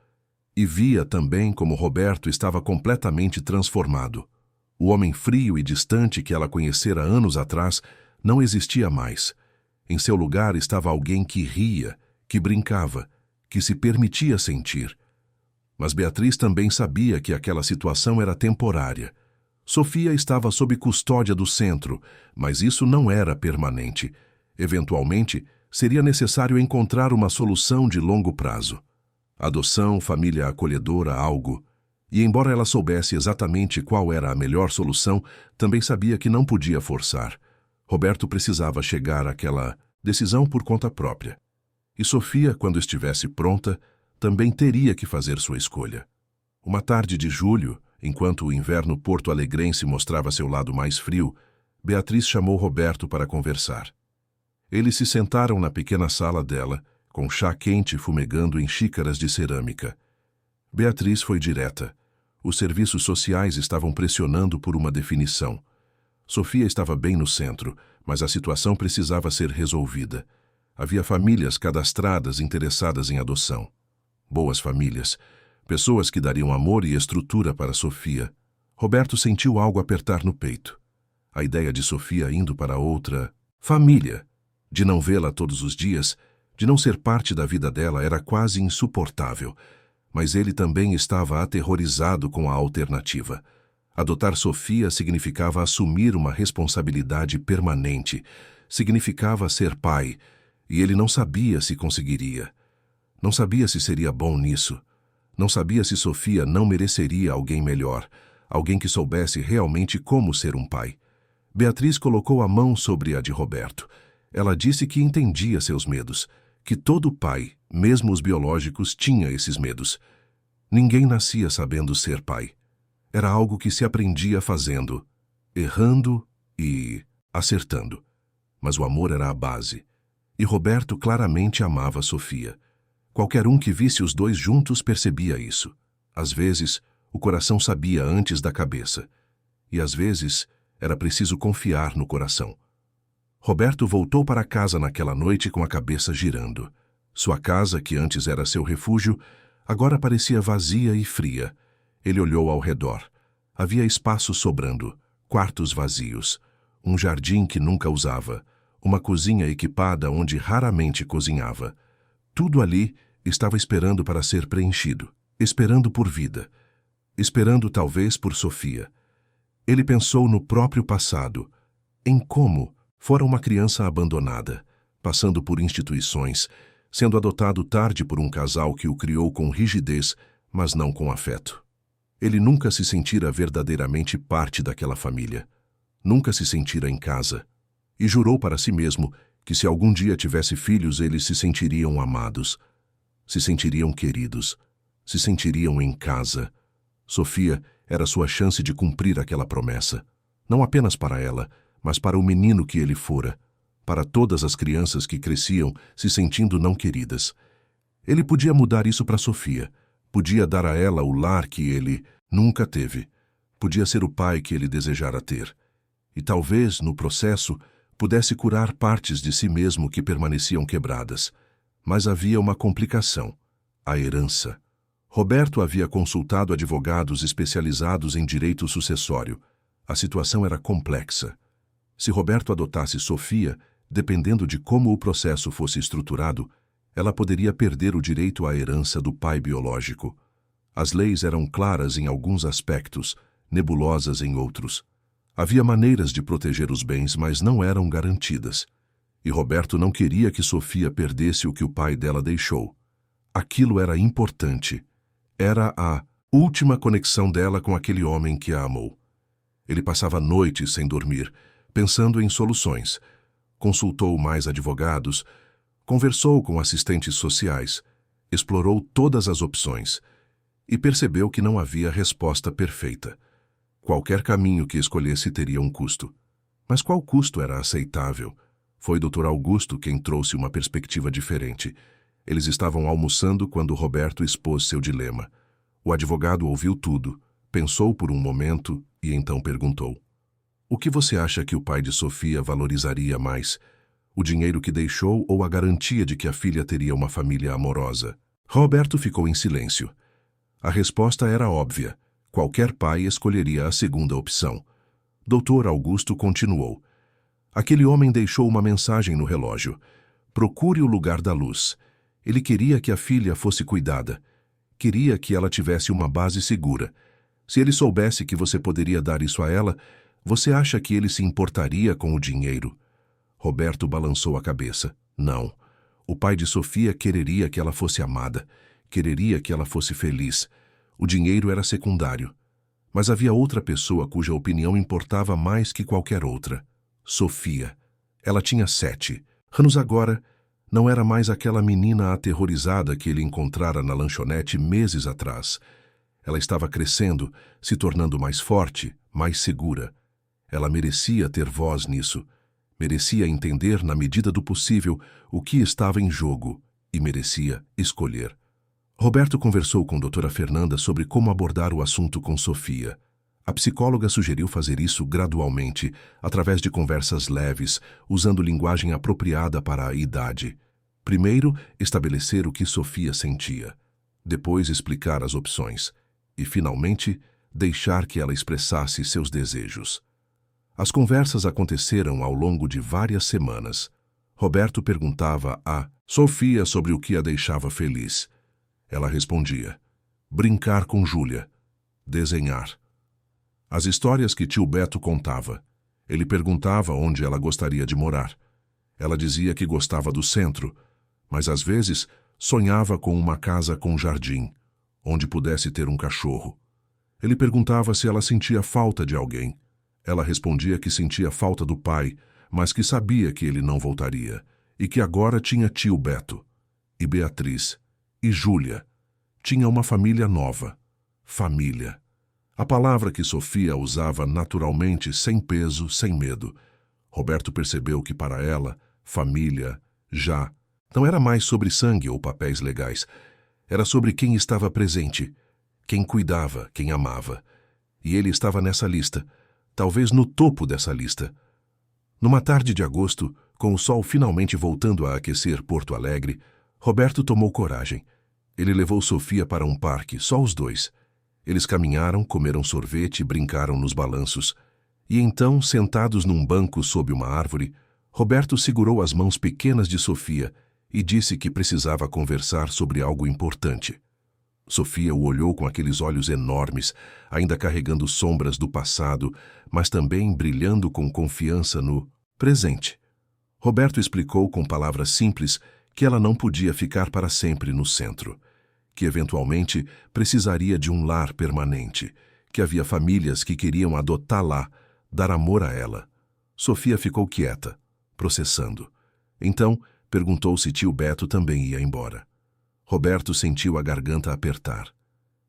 E via também como Roberto estava completamente transformado. O homem frio e distante que ela conhecera anos atrás não existia mais. Em seu lugar estava alguém que ria, que brincava, que se permitia sentir. Mas Beatriz também sabia que aquela situação era temporária. Sofia estava sob custódia do centro, mas isso não era permanente. Eventualmente, seria necessário encontrar uma solução de longo prazo. Adoção, família acolhedora, algo. E embora ela soubesse exatamente qual era a melhor solução, também sabia que não podia forçar. Roberto precisava chegar àquela decisão por conta própria. E Sofia, quando estivesse pronta, também teria que fazer sua escolha. Uma tarde de julho, enquanto o inverno porto-alegrense mostrava seu lado mais frio, Beatriz chamou Roberto para conversar. Eles se sentaram na pequena sala dela, com chá quente fumegando em xícaras de cerâmica. Beatriz foi direta. Os serviços sociais estavam pressionando por uma definição. Sofia estava bem no centro, mas a situação precisava ser resolvida. Havia famílias cadastradas interessadas em adoção. Boas famílias, pessoas que dariam amor e estrutura para Sofia. Roberto sentiu algo apertar no peito. A ideia de Sofia indo para outra família, de não vê-la todos os dias, de não ser parte da vida dela, era quase insuportável. Mas ele também estava aterrorizado com a alternativa. Adotar Sofia significava assumir uma responsabilidade permanente, significava ser pai, e ele não sabia se conseguiria. Não sabia se seria bom nisso. Não sabia se Sofia não mereceria alguém melhor, alguém que soubesse realmente como ser um pai. Beatriz colocou a mão sobre a de Roberto. Ela disse que entendia seus medos, que todo pai, mesmo os biológicos, tinha esses medos. Ninguém nascia sabendo ser pai. Era algo que se aprendia fazendo, errando e acertando. Mas o amor era a base. E Roberto claramente amava Sofia. Qualquer um que visse os dois juntos percebia isso. Às vezes, o coração sabia antes da cabeça. E às vezes, era preciso confiar no coração. Roberto voltou para casa naquela noite com a cabeça girando. Sua casa, que antes era seu refúgio, agora parecia vazia e fria. Ele olhou ao redor. Havia espaço sobrando, quartos vazios, um jardim que nunca usava, uma cozinha equipada onde raramente cozinhava. Tudo ali estava esperando para ser preenchido, esperando por vida, esperando talvez por Sofia. Ele pensou no próprio passado, em como fora uma criança abandonada, passando por instituições, sendo adotado tarde por um casal que o criou com rigidez, mas não com afeto. Ele nunca se sentira verdadeiramente parte daquela família. Nunca se sentira em casa. E jurou para si mesmo que se algum dia tivesse filhos, eles se sentiriam amados, se sentiriam queridos, se sentiriam em casa. Sofia era sua chance de cumprir aquela promessa, não apenas para ela, mas para o menino que ele fora, para todas as crianças que cresciam se sentindo não queridas. Ele podia mudar isso para Sofia, podia dar a ela o lar que ele nunca teve, podia ser o pai que ele desejara ter. E talvez, no processo, pudesse curar partes de si mesmo que permaneciam quebradas. Mas havia uma complicação: a herança. Roberto havia consultado advogados especializados em direito sucessório. A situação era complexa. Se Roberto adotasse Sofia, dependendo de como o processo fosse estruturado, ela poderia perder o direito à herança do pai biológico. As leis eram claras em alguns aspectos, nebulosas em outros. Havia maneiras de proteger os bens, mas não eram garantidas. E Roberto não queria que Sofia perdesse o que o pai dela deixou. Aquilo era importante. Era a última conexão dela com aquele homem que a amou. Ele passava noites sem dormir, pensando em soluções. Consultou mais advogados, conversou com assistentes sociais, explorou todas as opções e percebeu que não havia resposta perfeita. Qualquer caminho que escolhesse teria um custo. Mas qual custo era aceitável? Foi Dr. Augusto quem trouxe uma perspectiva diferente. Eles estavam almoçando quando Roberto expôs seu dilema. O advogado ouviu tudo, pensou por um momento e então perguntou: "O que você acha que o pai de Sofia valorizaria mais? O dinheiro que deixou ou a garantia de que a filha teria uma família amorosa?" Roberto ficou em silêncio. A resposta era óbvia. Qualquer pai escolheria a segunda opção. Dr. Augusto continuou: "Aquele homem deixou uma mensagem no relógio. Procure o lugar da luz. Ele queria que a filha fosse cuidada. Queria que ela tivesse uma base segura. Se ele soubesse que você poderia dar isso a ela, você acha que ele se importaria com o dinheiro?" Roberto balançou a cabeça. Não. O pai de Sofia quereria que ela fosse amada. Quereria que ela fosse feliz. O dinheiro era secundário. Mas havia outra pessoa cuja opinião importava mais que qualquer outra. Sofia. Ela tinha 7 anos agora. Não era mais aquela menina aterrorizada que ele encontrara na lanchonete meses atrás. Ela estava crescendo, se tornando mais forte, mais segura. Ela merecia ter voz nisso. Merecia entender, na medida do possível, o que estava em jogo e merecia escolher. Roberto conversou com Dra. Fernanda sobre como abordar o assunto com Sofia. A psicóloga sugeriu fazer isso gradualmente, através de conversas leves, usando linguagem apropriada para a idade. Primeiro, estabelecer o que Sofia sentia. Depois, explicar as opções. E, finalmente, deixar que ela expressasse seus desejos. As conversas aconteceram ao longo de várias semanas. Roberto perguntava a Sofia sobre o que a deixava feliz. Ela respondia: brincar com Júlia, desenhar. As histórias que tio Beto contava. Ele perguntava onde ela gostaria de morar. Ela dizia que gostava do centro, mas às vezes sonhava com uma casa com jardim, onde pudesse ter um cachorro. Ele perguntava se ela sentia falta de alguém. Ela respondia que sentia falta do pai, mas que sabia que ele não voltaria, e que agora tinha tio Beto, e Beatriz, e Júlia. Tinha uma família nova. Família. A palavra que Sofia usava naturalmente, sem peso, sem medo. Roberto percebeu que para ela, família, já, não era mais sobre sangue ou papéis legais. Era sobre quem estava presente, quem cuidava, quem amava. E ele estava nessa lista, talvez no topo dessa lista. Numa tarde de agosto, com o sol finalmente voltando a aquecer Porto Alegre, Roberto tomou coragem. Ele levou Sofia para um parque, só os dois. Eles caminharam, comeram sorvete e brincaram nos balanços. E então, sentados num banco sob uma árvore, Roberto segurou as mãos pequenas de Sofia e disse que precisava conversar sobre algo importante. Sofia o olhou com aqueles olhos enormes, ainda carregando sombras do passado, mas também brilhando com confiança no presente. Roberto explicou com palavras simples que ela não podia ficar para sempre no centro, que eventualmente precisaria de um lar permanente, que havia famílias que queriam adotá-la, dar amor a ela. Sofia ficou quieta, processando. Então, perguntou se tio Beto também ia embora. Roberto sentiu a garganta apertar.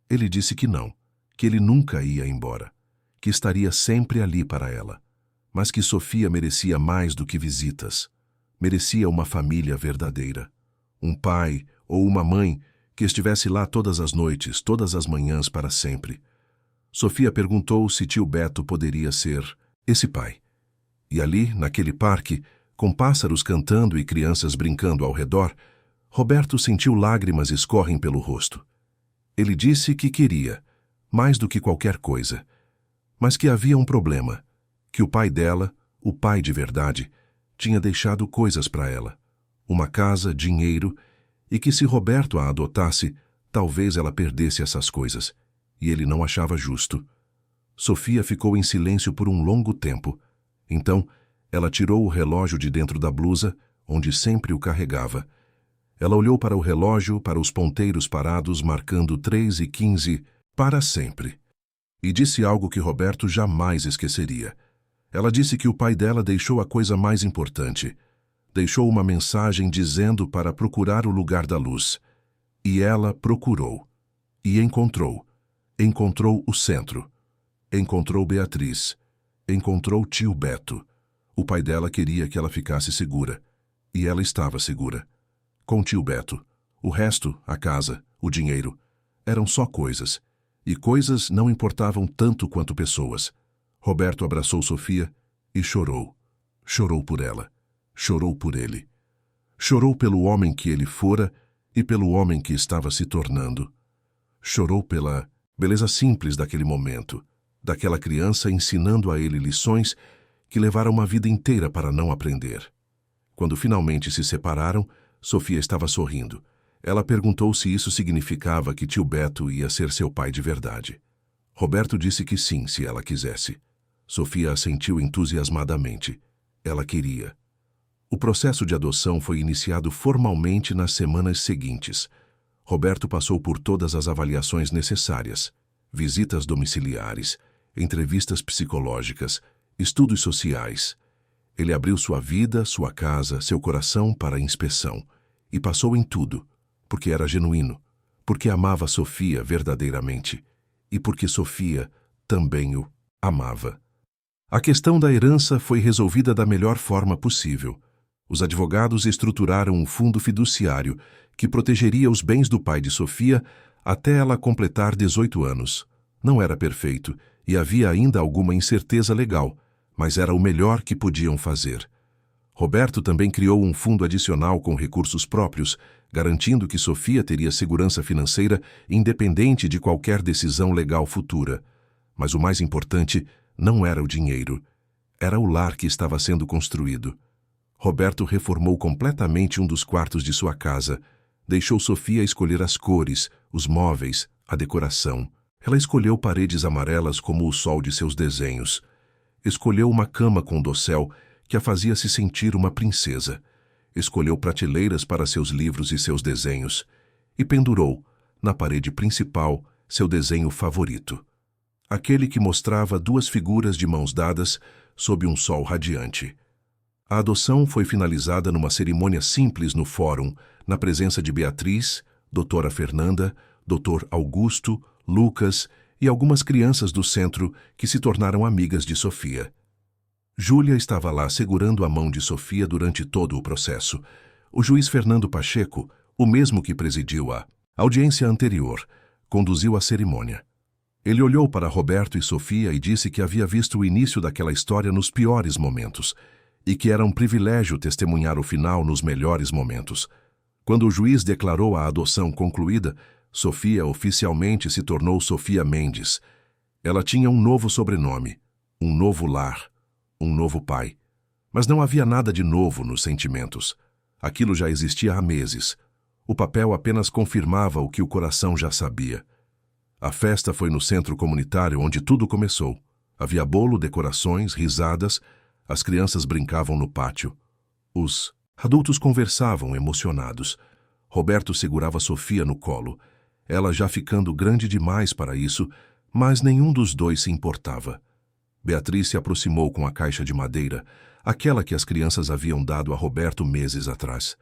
Ele disse que não, que ele nunca ia embora, que estaria sempre ali para ela, mas que Sofia merecia mais do que visitas. Merecia uma família verdadeira. Um pai ou uma mãe que estivesse lá todas as noites, todas as manhãs para sempre. Sofia perguntou se tio Beto poderia ser esse pai. E ali, naquele parque, com pássaros cantando e crianças brincando ao redor, Roberto sentiu lágrimas escorrem pelo rosto. Ele disse que queria, mais do que qualquer coisa, mas que havia um problema, que o pai dela, o pai de verdade, tinha deixado coisas para ela, uma casa, dinheiro, e que se Roberto a adotasse, talvez ela perdesse essas coisas, e ele não achava justo. Sofia ficou em silêncio por um longo tempo. Então, ela tirou o relógio de dentro da blusa, onde sempre o carregava. Ela olhou para o relógio, para os ponteiros parados, marcando 3h15 para sempre. E disse algo que Roberto jamais esqueceria. Ela disse que o pai dela deixou a coisa mais importante. Deixou uma mensagem dizendo para procurar o lugar da luz. E ela procurou. E encontrou. Encontrou o centro. Encontrou Beatriz. Encontrou tio Beto. O pai dela queria que ela ficasse segura. E ela estava segura. Com tio Beto. O resto, a casa, o dinheiro, eram só coisas. E coisas não importavam tanto quanto pessoas. Roberto abraçou Sofia e chorou. Chorou por ela. Chorou por ele. Chorou pelo homem que ele fora e pelo homem que estava se tornando. Chorou pela beleza simples daquele momento, daquela criança ensinando a ele lições que levaram uma vida inteira para não aprender. Quando finalmente se separaram, Sofia estava sorrindo. Ela perguntou se isso significava que tio Beto ia ser seu pai de verdade. Roberto disse que sim, se ela quisesse. Sofia assentiu entusiasmadamente. Ela queria. O processo de adoção foi iniciado formalmente nas semanas seguintes. Roberto passou por todas as avaliações necessárias: visitas domiciliares, entrevistas psicológicas, estudos sociais. Ele abriu sua vida, sua casa, seu coração para a inspeção. E passou em tudo, porque era genuíno, porque amava Sofia verdadeiramente, e porque Sofia também o amava. A questão da herança foi resolvida da melhor forma possível. Os advogados estruturaram um fundo fiduciário que protegeria os bens do pai de Sofia até ela completar 18 anos. Não era perfeito e havia ainda alguma incerteza legal, mas era o melhor que podiam fazer. Roberto também criou um fundo adicional com recursos próprios, garantindo que Sofia teria segurança financeira independente de qualquer decisão legal futura. Mas o mais importante não era o dinheiro. Era o lar que estava sendo construído. Roberto reformou completamente um dos quartos de sua casa. Deixou Sofia escolher as cores, os móveis, a decoração. Ela escolheu paredes amarelas como o sol de seus desenhos. Escolheu uma cama com dossel que a fazia se sentir uma princesa. Escolheu prateleiras para seus livros e seus desenhos. E pendurou, na parede principal, seu desenho favorito. Aquele que mostrava duas figuras de mãos dadas sob um sol radiante. A adoção foi finalizada numa cerimônia simples no fórum, na presença de Beatriz, doutora Fernanda, doutor Augusto, Lucas e algumas crianças do centro que se tornaram amigas de Sofia. Júlia estava lá segurando a mão de Sofia durante todo o processo. O juiz Fernando Pacheco, o mesmo que presidiu a audiência anterior, conduziu a cerimônia. Ele olhou para Roberto e Sofia e disse que havia visto o início daquela história nos piores momentos e que era um privilégio testemunhar o final nos melhores momentos. Quando o juiz declarou a adoção concluída, Sofia oficialmente se tornou Sofia Mendes. Ela tinha um novo sobrenome, um novo lar, um novo pai. Mas não havia nada de novo nos sentimentos. Aquilo já existia há meses. O papel apenas confirmava o que o coração já sabia. A festa foi no centro comunitário onde tudo começou. Havia bolo, decorações, risadas. As crianças brincavam no pátio. Os adultos conversavam emocionados. Roberto segurava Sofia no colo. Ela já ficando grande demais para isso, mas nenhum dos dois se importava. Beatriz se aproximou com a caixa de madeira, aquela que as crianças haviam dado a Roberto meses atrás.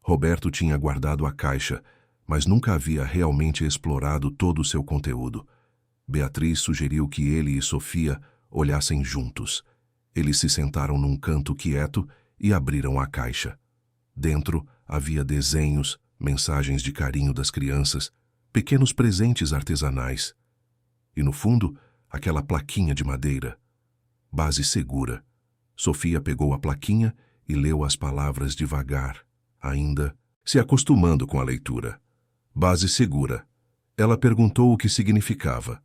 Roberto tinha guardado a caixa, mas nunca havia realmente explorado todo o seu conteúdo. Beatriz sugeriu que ele e Sofia olhassem juntos. Eles se sentaram num canto quieto e abriram a caixa. Dentro havia desenhos, mensagens de carinho das crianças, pequenos presentes artesanais. E no fundo, aquela plaquinha de madeira. Base segura. Sofia pegou a plaquinha e leu as palavras devagar, ainda se acostumando com a leitura. Base segura. Ela perguntou o que significava.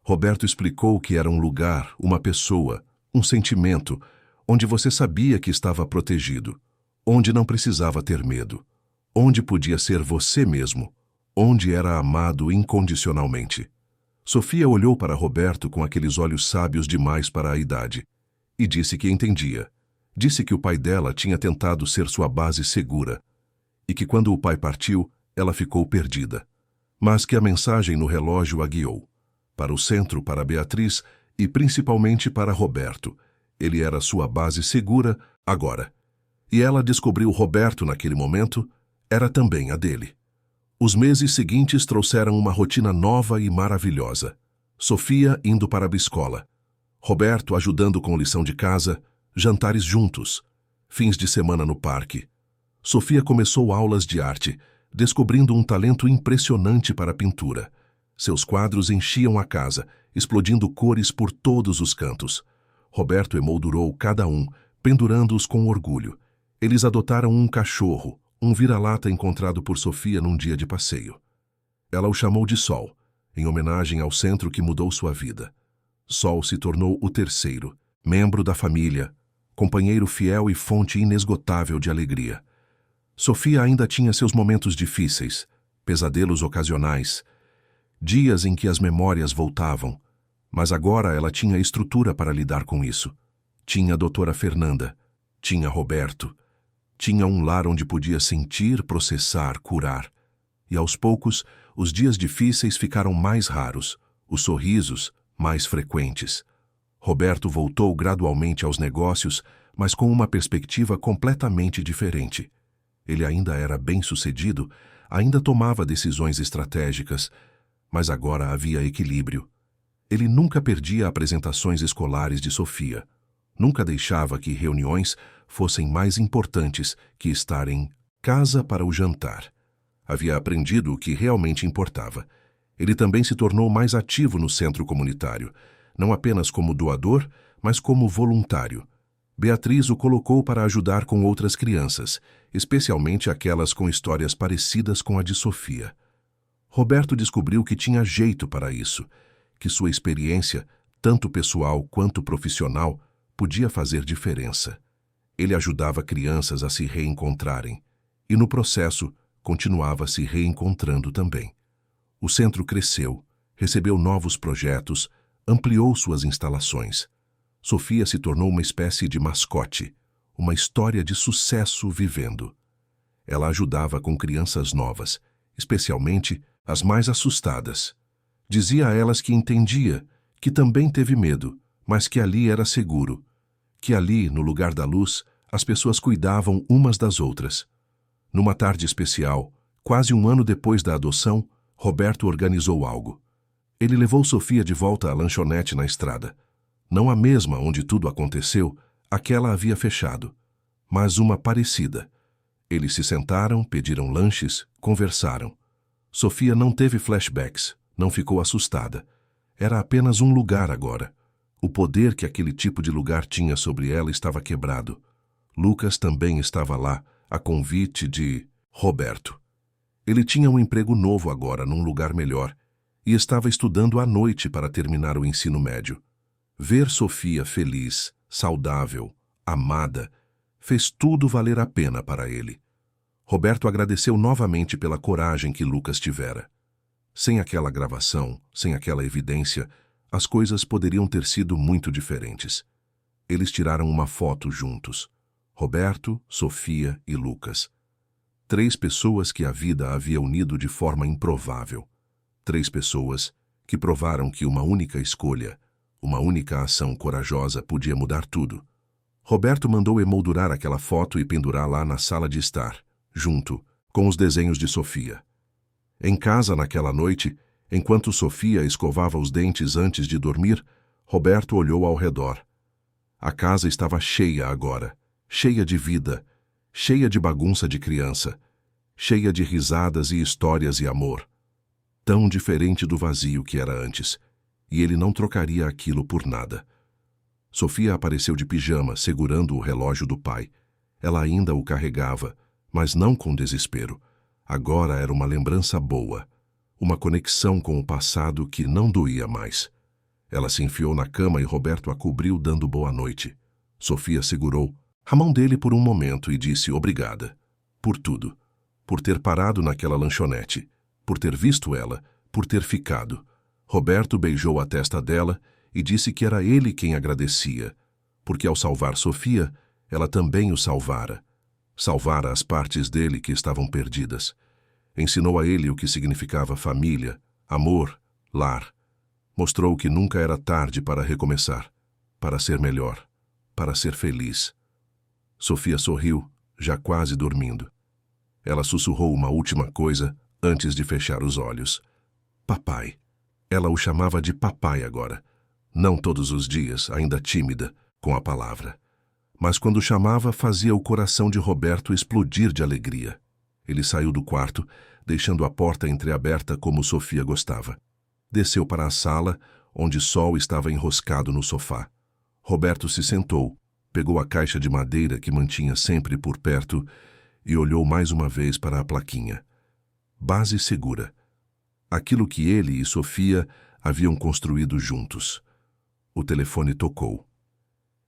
Roberto explicou que era um lugar, uma pessoa, um sentimento, onde você sabia que estava protegido, onde não precisava ter medo, onde podia ser você mesmo, onde era amado incondicionalmente. Sofia olhou para Roberto com aqueles olhos sábios demais para a idade e disse que entendia. Disse que o pai dela tinha tentado ser sua base segura e que quando o pai partiu, ela ficou perdida, mas que a mensagem no relógio a guiou. Para o centro, para Beatriz e principalmente para Roberto. Ele era sua base segura agora. E ela descobriu Roberto naquele momento, era também a dele. Os meses seguintes trouxeram uma rotina nova e maravilhosa. Sofia indo para a escola. Roberto ajudando com lição de casa, jantares juntos, fins de semana no parque. Sofia começou aulas de arte, descobrindo um talento impressionante para a pintura. Seus quadros enchiam a casa, explodindo cores por todos os cantos. Roberto emoldurou cada um, pendurando-os com orgulho. Eles adotaram um cachorro, um vira-lata encontrado por Sofia num dia de passeio. Ela o chamou de Sol, em homenagem ao centro que mudou sua vida. Sol se tornou o terceiro, membro da família, companheiro fiel e fonte inesgotável de alegria. Sofia ainda tinha seus momentos difíceis, pesadelos ocasionais, dias em que as memórias voltavam, mas agora ela tinha estrutura para lidar com isso. Tinha a doutora Fernanda, tinha Roberto, tinha um lar onde podia sentir, processar, curar. E aos poucos, os dias difíceis ficaram mais raros, os sorrisos mais frequentes. Roberto voltou gradualmente aos negócios, mas com uma perspectiva completamente diferente. Ele ainda era bem-sucedido, ainda tomava decisões estratégicas, mas agora havia equilíbrio. Ele nunca perdia apresentações escolares de Sofia. Nunca deixava que reuniões fossem mais importantes que estar em casa para o jantar. Havia aprendido o que realmente importava. Ele também se tornou mais ativo no centro comunitário, não apenas como doador, mas como voluntário. Beatriz o colocou para ajudar com outras crianças, especialmente aquelas com histórias parecidas com a de Sofia. Roberto descobriu que tinha jeito para isso, que sua experiência, tanto pessoal quanto profissional, podia fazer diferença. Ele ajudava crianças a se reencontrarem e, no processo, continuava se reencontrando também. O centro cresceu, recebeu novos projetos, ampliou suas instalações. Sofia se tornou uma espécie de mascote, uma história de sucesso vivendo. Ela ajudava com crianças novas, especialmente as mais assustadas. Dizia a elas que entendia, que também teve medo, mas que ali era seguro, que ali, no lugar da luz, as pessoas cuidavam umas das outras. Numa tarde especial, quase um ano depois da adoção, Roberto organizou algo. Ele levou Sofia de volta à lanchonete na estrada. Não a mesma onde tudo aconteceu, aquela havia fechado, mas uma parecida. Eles se sentaram, pediram lanches, conversaram. Sofia não teve flashbacks, não ficou assustada. Era apenas um lugar agora. O poder que aquele tipo de lugar tinha sobre ela estava quebrado. Lucas também estava lá, a convite de Roberto. Ele tinha um emprego novo agora, num lugar melhor, e estava estudando à noite para terminar o ensino médio. Ver Sofia feliz, saudável, amada, fez tudo valer a pena para ele. Roberto agradeceu novamente pela coragem que Lucas tivera. Sem aquela gravação, sem aquela evidência, as coisas poderiam ter sido muito diferentes. Eles tiraram uma foto juntos. Roberto, Sofia e Lucas. 3 pessoas que a vida havia unido de forma improvável. 3 pessoas que provaram que uma única escolha, uma única ação corajosa podia mudar tudo. Roberto mandou emoldurar aquela foto e pendurar lá na sala de estar, junto com os desenhos de Sofia. Em casa naquela noite, enquanto Sofia escovava os dentes antes de dormir, Roberto olhou ao redor. A casa estava cheia agora, cheia de vida, cheia de bagunça de criança, cheia de risadas e histórias e amor. Tão diferente do vazio que era antes, e ele não trocaria aquilo por nada. Sofia apareceu de pijama, segurando o relógio do pai. Ela ainda o carregava, mas não com desespero, Agora era uma lembrança boa, uma conexão com o passado que não doía mais. Ela se enfiou na cama e Roberto a cobriu dando boa noite. Sofia segurou a mão dele por um momento e disse obrigada. Por tudo. Por ter parado naquela lanchonete. Por ter visto ela. Por ter ficado. Roberto beijou a testa dela e disse que era ele quem agradecia, porque ao salvar Sofia, ela também o salvara. Salvara as partes dele que estavam perdidas. Ensinou a ele o que significava família, amor, lar. Mostrou que nunca era tarde para recomeçar, para ser melhor, para ser feliz. Sofia sorriu, já quase dormindo. Ela sussurrou uma última coisa antes de fechar os olhos. Papai. Ela o chamava de papai agora. Não todos os dias, ainda tímida, com a palavra. Mas quando chamava, fazia o coração de Roberto explodir de alegria. Ele saiu do quarto, deixando a porta entreaberta como Sofia gostava. Desceu para a sala, onde Sol estava enroscado no sofá. Roberto se sentou, pegou a caixa de madeira que mantinha sempre por perto e olhou mais uma vez para a plaquinha. Base segura. Aquilo que ele e Sofia haviam construído juntos. O telefone tocou.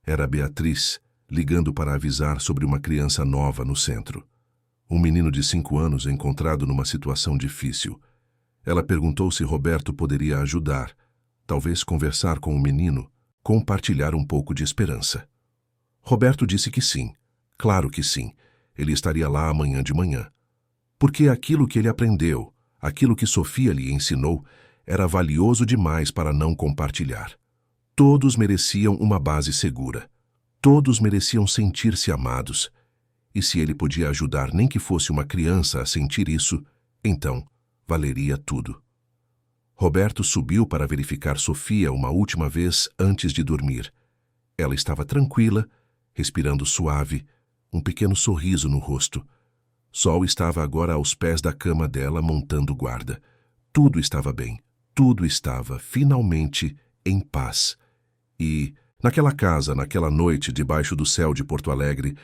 Era Beatriz, ligando para avisar sobre uma criança nova no centro. Um menino de 5 anos encontrado numa situação difícil. Ela perguntou se Roberto poderia ajudar, talvez conversar com o menino, compartilhar um pouco de esperança. Roberto disse que sim, claro que sim, ele estaria lá amanhã de manhã. Porque aquilo que ele aprendeu, aquilo que Sofia lhe ensinou, era valioso demais para não compartilhar. Todos mereciam uma base segura. Todos mereciam sentir-se amados. E se ele podia ajudar nem que fosse uma criança a sentir isso, então valeria tudo. Roberto subiu para verificar Sofia uma última vez antes de dormir. Ela estava tranquila, respirando suave, um pequeno sorriso no rosto. Sol estava agora aos pés da cama dela montando guarda. Tudo estava bem. Tudo estava, finalmente, em paz. E, naquela casa, naquela noite, debaixo do céu de Porto Alegre,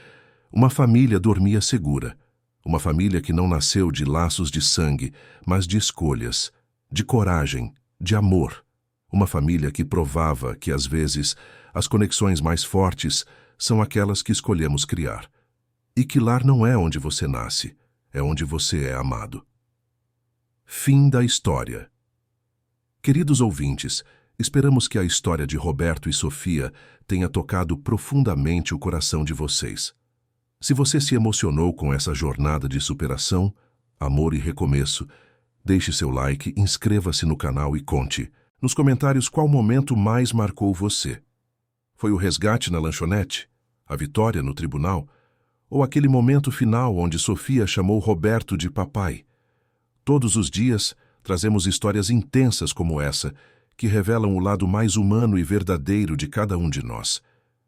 uma família dormia segura. Uma família que não nasceu de laços de sangue, mas de escolhas, de coragem, de amor. Uma família que provava que, às vezes, as conexões mais fortes são aquelas que escolhemos criar. E que lar não é onde você nasce, é onde você é amado. Fim da história. Queridos ouvintes, esperamos que a história de Roberto e Sofia tenha tocado profundamente o coração de vocês. Se você se emocionou com essa jornada de superação, amor e recomeço, deixe seu like, inscreva-se no canal e conte nos comentários qual momento mais marcou você. Foi o resgate na lanchonete? A vitória no tribunal? Ou aquele momento final onde Sofia chamou Roberto de papai? Todos os dias trazemos histórias intensas como essa, que revelam o lado mais humano e verdadeiro de cada um de nós.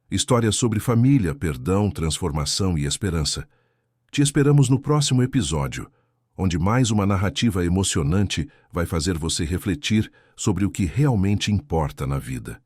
Histórias sobre família, perdão, transformação e esperança. Te esperamos no próximo episódio, onde mais uma narrativa emocionante vai fazer você refletir sobre o que realmente importa na vida.